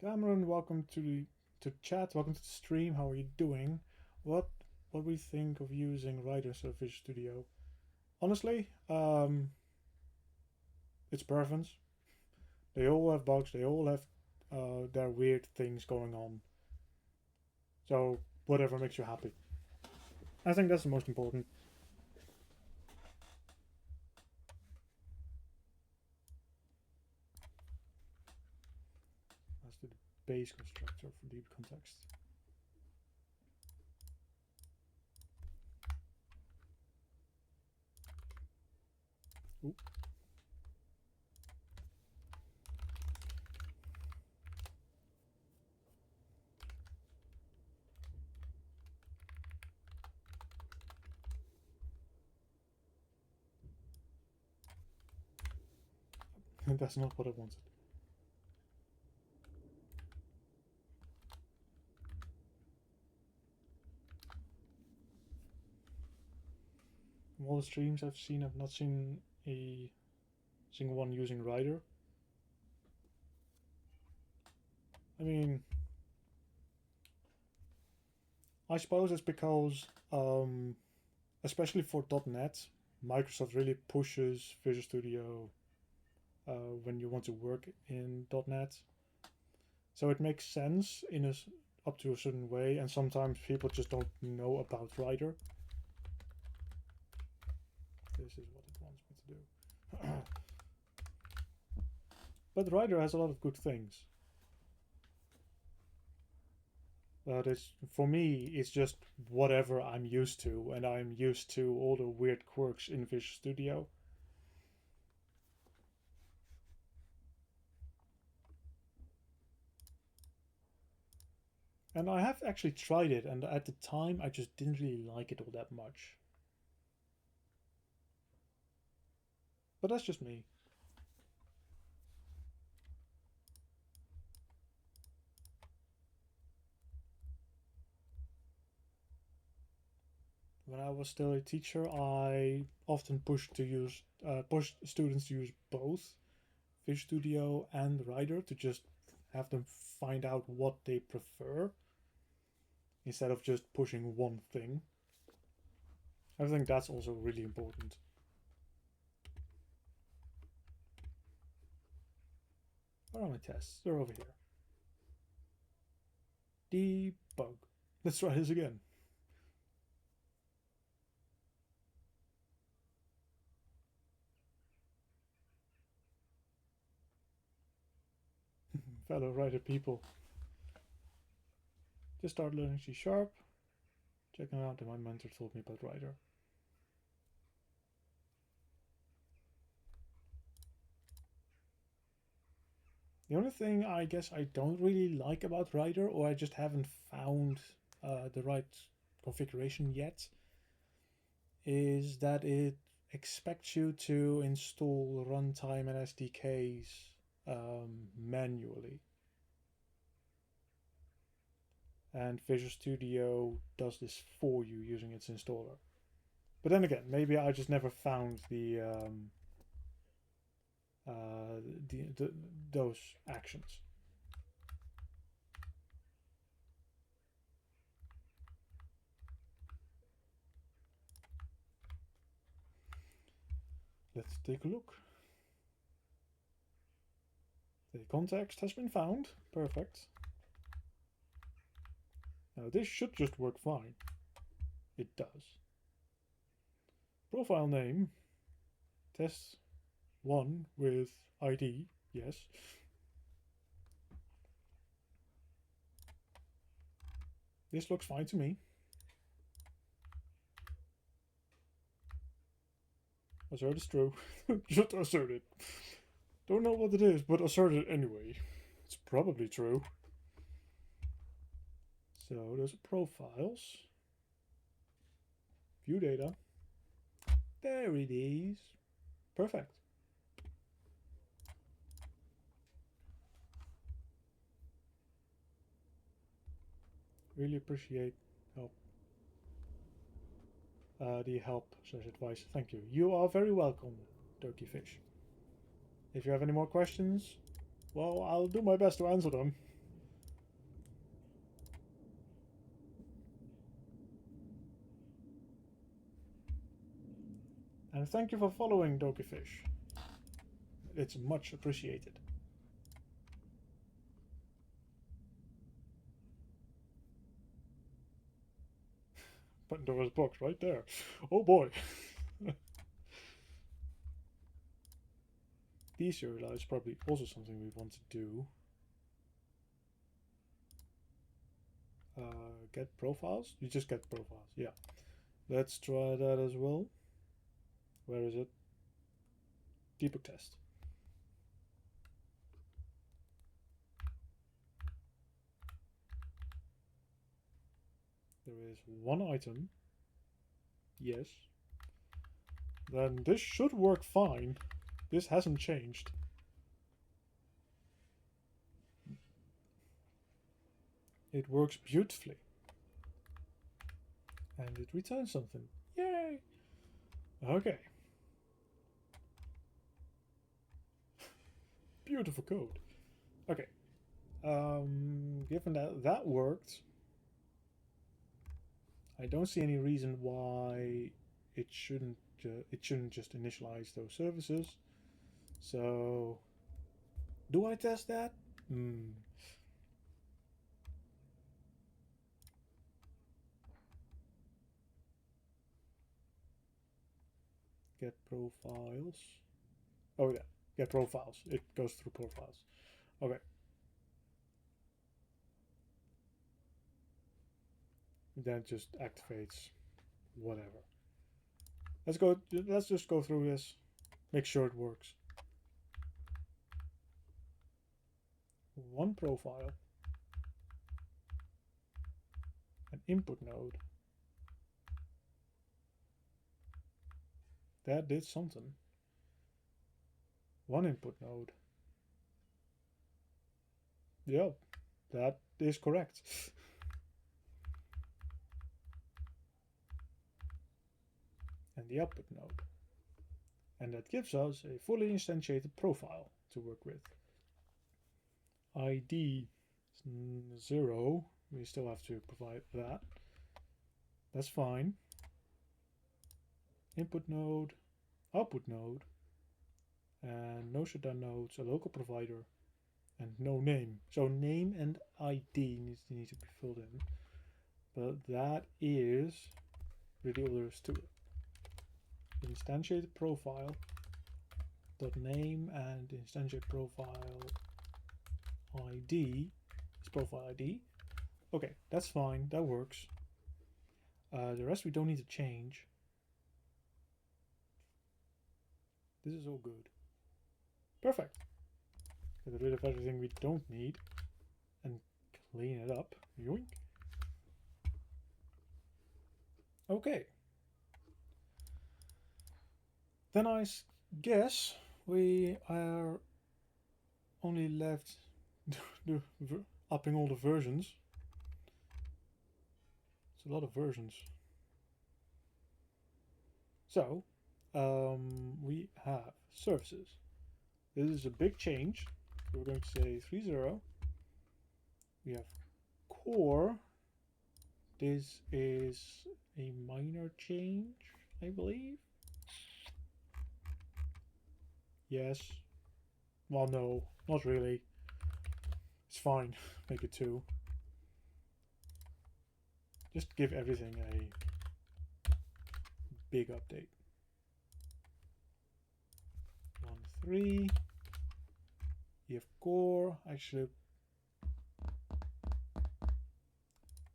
Cameron, welcome to chat. Welcome to the stream. How are you doing? What we think of using Rider instead of Visual Studio? Honestly, it's preference. They all have bugs. They all have their weird things going on. So whatever makes you happy. I think that's the most important. That's the base constructor for deep context. Ooh. That's not what I wanted. From all the streams I've seen, I've not seen a single one using Rider. I mean, I suppose it's because, especially for .NET, Microsoft really pushes Visual Studio when you want to work in .NET. So it makes sense in a up to a certain way, and sometimes people just don't know about Rider. This is what it wants me to do. But Rider has a lot of good things. But it's, for me, it's just whatever I'm used to, and I'm used to all the weird quirks in Visual Studio. And I have actually tried it, and at the time I just didn't really like it all that much. But that's just me. When I was still a teacher, I often pushed students to use both Visual Studio and Rider to just have them find out what they prefer instead of just pushing one thing. I think that's also really important. Where are my tests? They're over here. Debug. Let's try this again. Fellow Rider people. Just start learning C#. Checking out what my mentor told me about Rider. The only thing I guess I don't really like about Rider, or I just haven't found the right configuration yet, is that it expects you to install runtime and SDKs manually. And Visual Studio does this for you using its installer. But then again, maybe I just never found those actions. Let's take a look. The context has been found. Perfect. Now this should just work fine. It does. Profile name. Test 1 with ID. Yes. This looks fine to me. Assert is true. Just assert it. Don't know what it is, but assert it anyway. It's probably true. So there's profiles. View data. There it is. Perfect. really appreciate help. The help/advice. Thank you. You are very welcome, Turkey Fish. If you have any more questions, well, I'll do my best to answer them. And thank you for following, Turkey Fish. It's much appreciated. Pandora's box right there. Oh boy. Deserialize is probably also something we want to do. Get profiles? You just get profiles, yeah. Let's try that as well. Where is it? Debug test. There is one item. Yes. Then this should work fine. This hasn't changed. It works beautifully. And it returns something. Yay! Okay. Beautiful code. Okay. Given that that worked, I don't see any reason why it shouldn't just initialize those services. So, do I test that? Get profiles. Oh yeah, get profiles. It goes through profiles. Okay. Then it just activates whatever. Let's just go through this. Make sure it works. One profile. An input node. That did something. One input node. Yep, that is correct. And the output node. And that gives us a fully instantiated profile to work with. ID 0. We still have to provide that. That's fine. Input node, output node, and no shutdown nodes, a local provider, and no name. So name and ID need to be filled in. But that is really all there is to it. Instantiated profile dot name and instantiate profile ID is profile ID. Okay, that's fine. That works. The rest we don't need to change. This is all good. Perfect. Get rid of everything we don't need and clean it up. Yoink. Okay. Then I guess we are only left upping all the versions. It's a lot of versions. So, we have services. This is a big change. So we're going to say 3.0. We have core. This is a minor change, I believe. Yes. Well, no, not really. It's fine. Make it 2. Just give everything a big update. 1.3. You have core. Actually,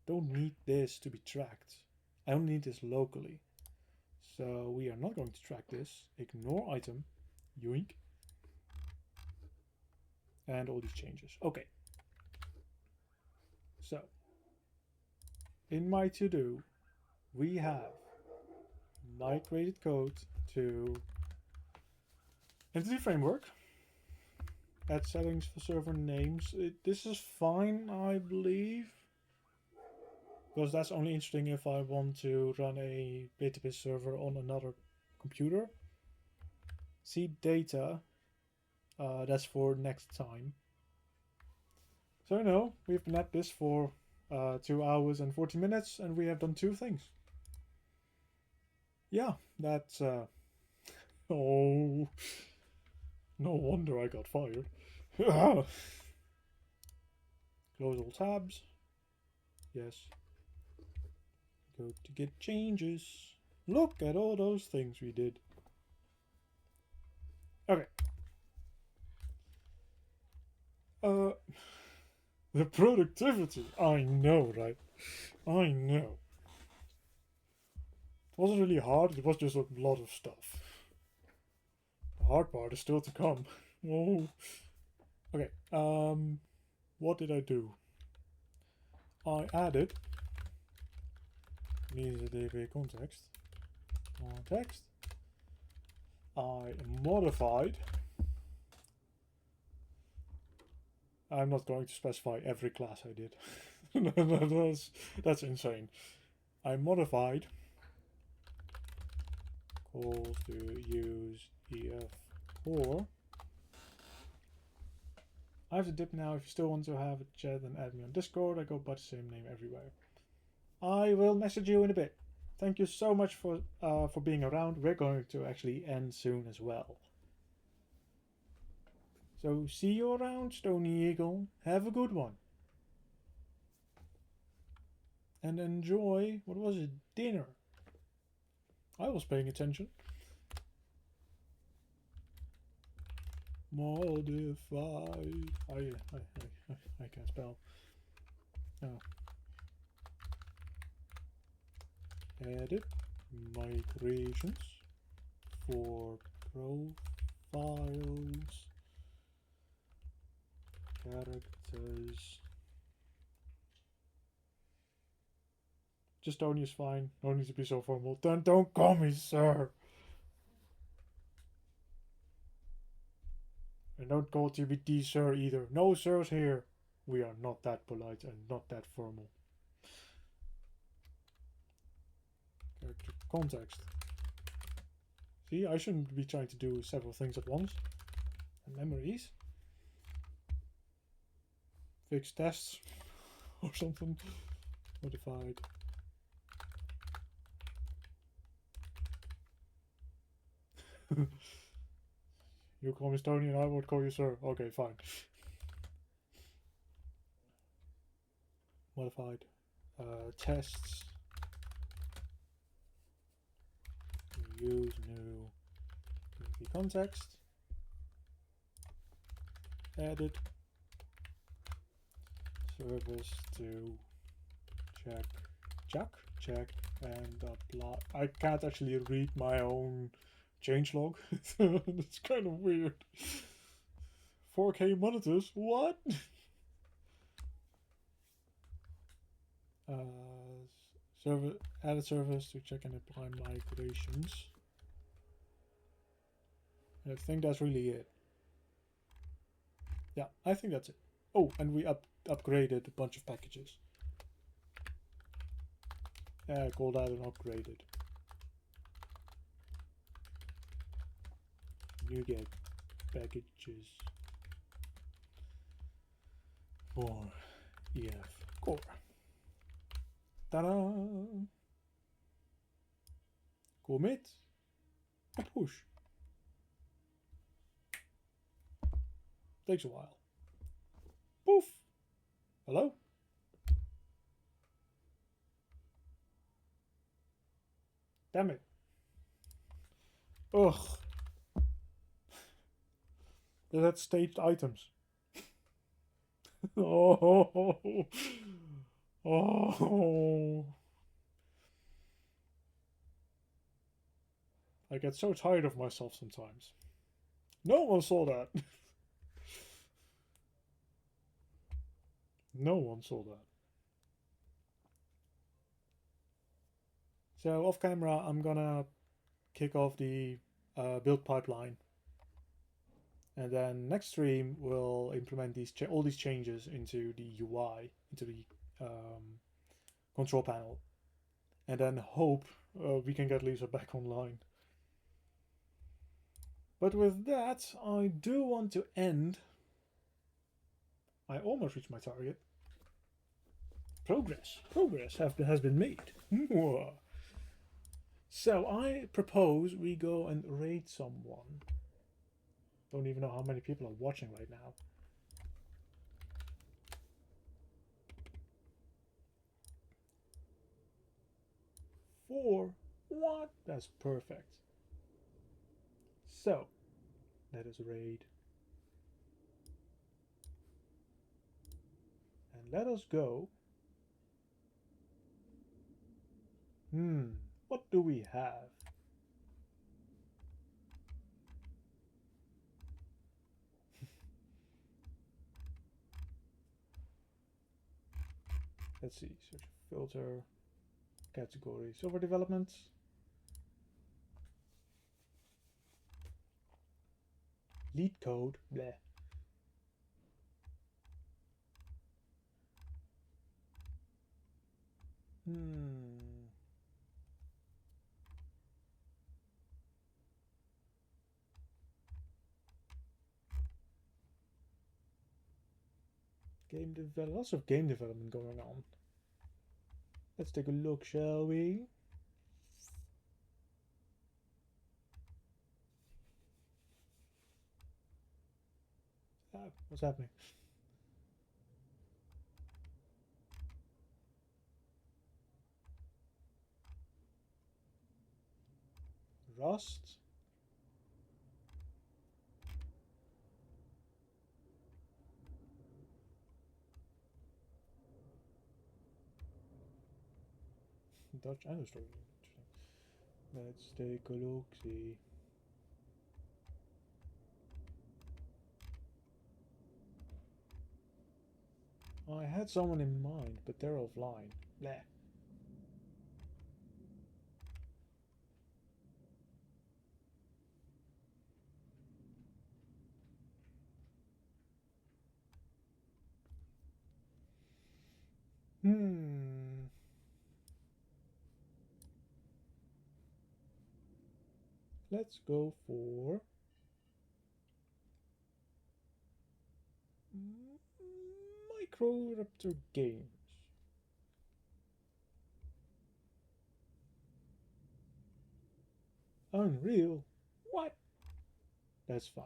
don't need this to be tracked. I only need this locally. So we are not going to track this. Ignore item. Yoink. And all these changes. Okay. So, in my to-do, we have migrated code to Entity Framework. Add settings for server names. This is fine, I believe. because that's only interesting if I want to run a database server on another computer. See data, that's for next time. So no, we've been at this for 2 hours and 40 minutes, and we have done 2 things. Yeah, that's oh, no wonder I got fired. Close all tabs. Yes. Go to get changes. Look at all those things we did. Okay. The productivity. I know, right? I know. It wasn't really hard, it was just a lot of stuff. The hard part is still to come. Oh. Okay, what did I do? I added needs a DB context. Context. I modified. I'm not going to specify every class I did. That's insane. I modified calls to use EF4. I have to dip now. If you still want to have a chat, then add me on Discord. I go by the same name everywhere. I will message you in a bit. Thank you so much for being around. We're going to actually end soon as well. So see you around, Stony Eagle. Have a good one. And enjoy, what was it, dinner? I was paying attention. Modify. I can't spell. Oh. Edit migrations for profiles. Characters. Just Tony is fine. No need to be so formal. Then don't call me sir. And don't call TBT sir either. No sirs here. We are not that polite and not that formal. Character context. See, I shouldn't be trying to do several things at once. And memories. Fix tests or something. Modified. You call me Stony and I won't call you sir. Okay, fine. Modified. Tests. Use new context. Edit. Service to check and apply. I can't actually read my own changelog. It's kind of weird. 4K monitors? What? Added service to check and apply migrations. And I think that's really it. Yeah, I think that's it. Oh, and we upgraded a bunch of packages. Yeah, I called that an upgraded. uegh packages for EF core. Ta-da! Commit and push. Takes a while. Poof! Hello? Damn it. Ugh. They had staged items. Oh. Oh. I get so tired of myself sometimes. No one saw that. No one saw that. So off camera, I'm gonna kick off the build pipeline, and then next stream we'll implement all these changes into the UI, into the control panel, and then hope we can get Lisa back online. But with that, I do want to end. I almost reached my target. Progress has been made. So I propose we go and raid someone. Don't even know how many people are watching right now. 4. What? That's perfect. So, let us raid. And let us go. What do we have? Let's see. Search filter. Category. Software development. Lead code. Bleh. Game development. Lots of game development going on. Let's take a look, shall we? What's happening? Rust. Dutch and Australian. Let's take a look, see. I had someone in mind, but they're offline. Bleh. Let's go for Microraptor Games. Unreal? What? That's fine.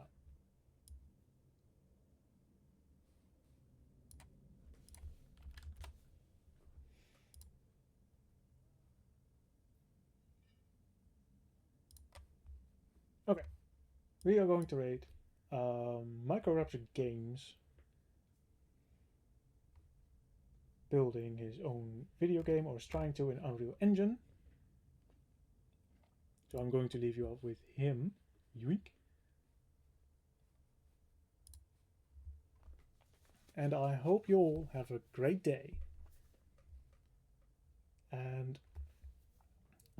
Okay, we are going to raid Microraptor Games, building his own video game, or is trying to, in Unreal Engine. So I'm going to leave you off with him, uegh. And I hope you all have a great day. And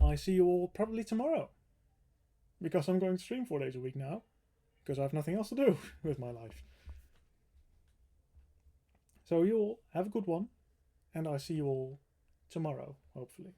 I see you all probably tomorrow. Because I'm going to stream 4 days a week now. Because I have nothing else to do with my life. So you all have a good one. And I see you all tomorrow, hopefully.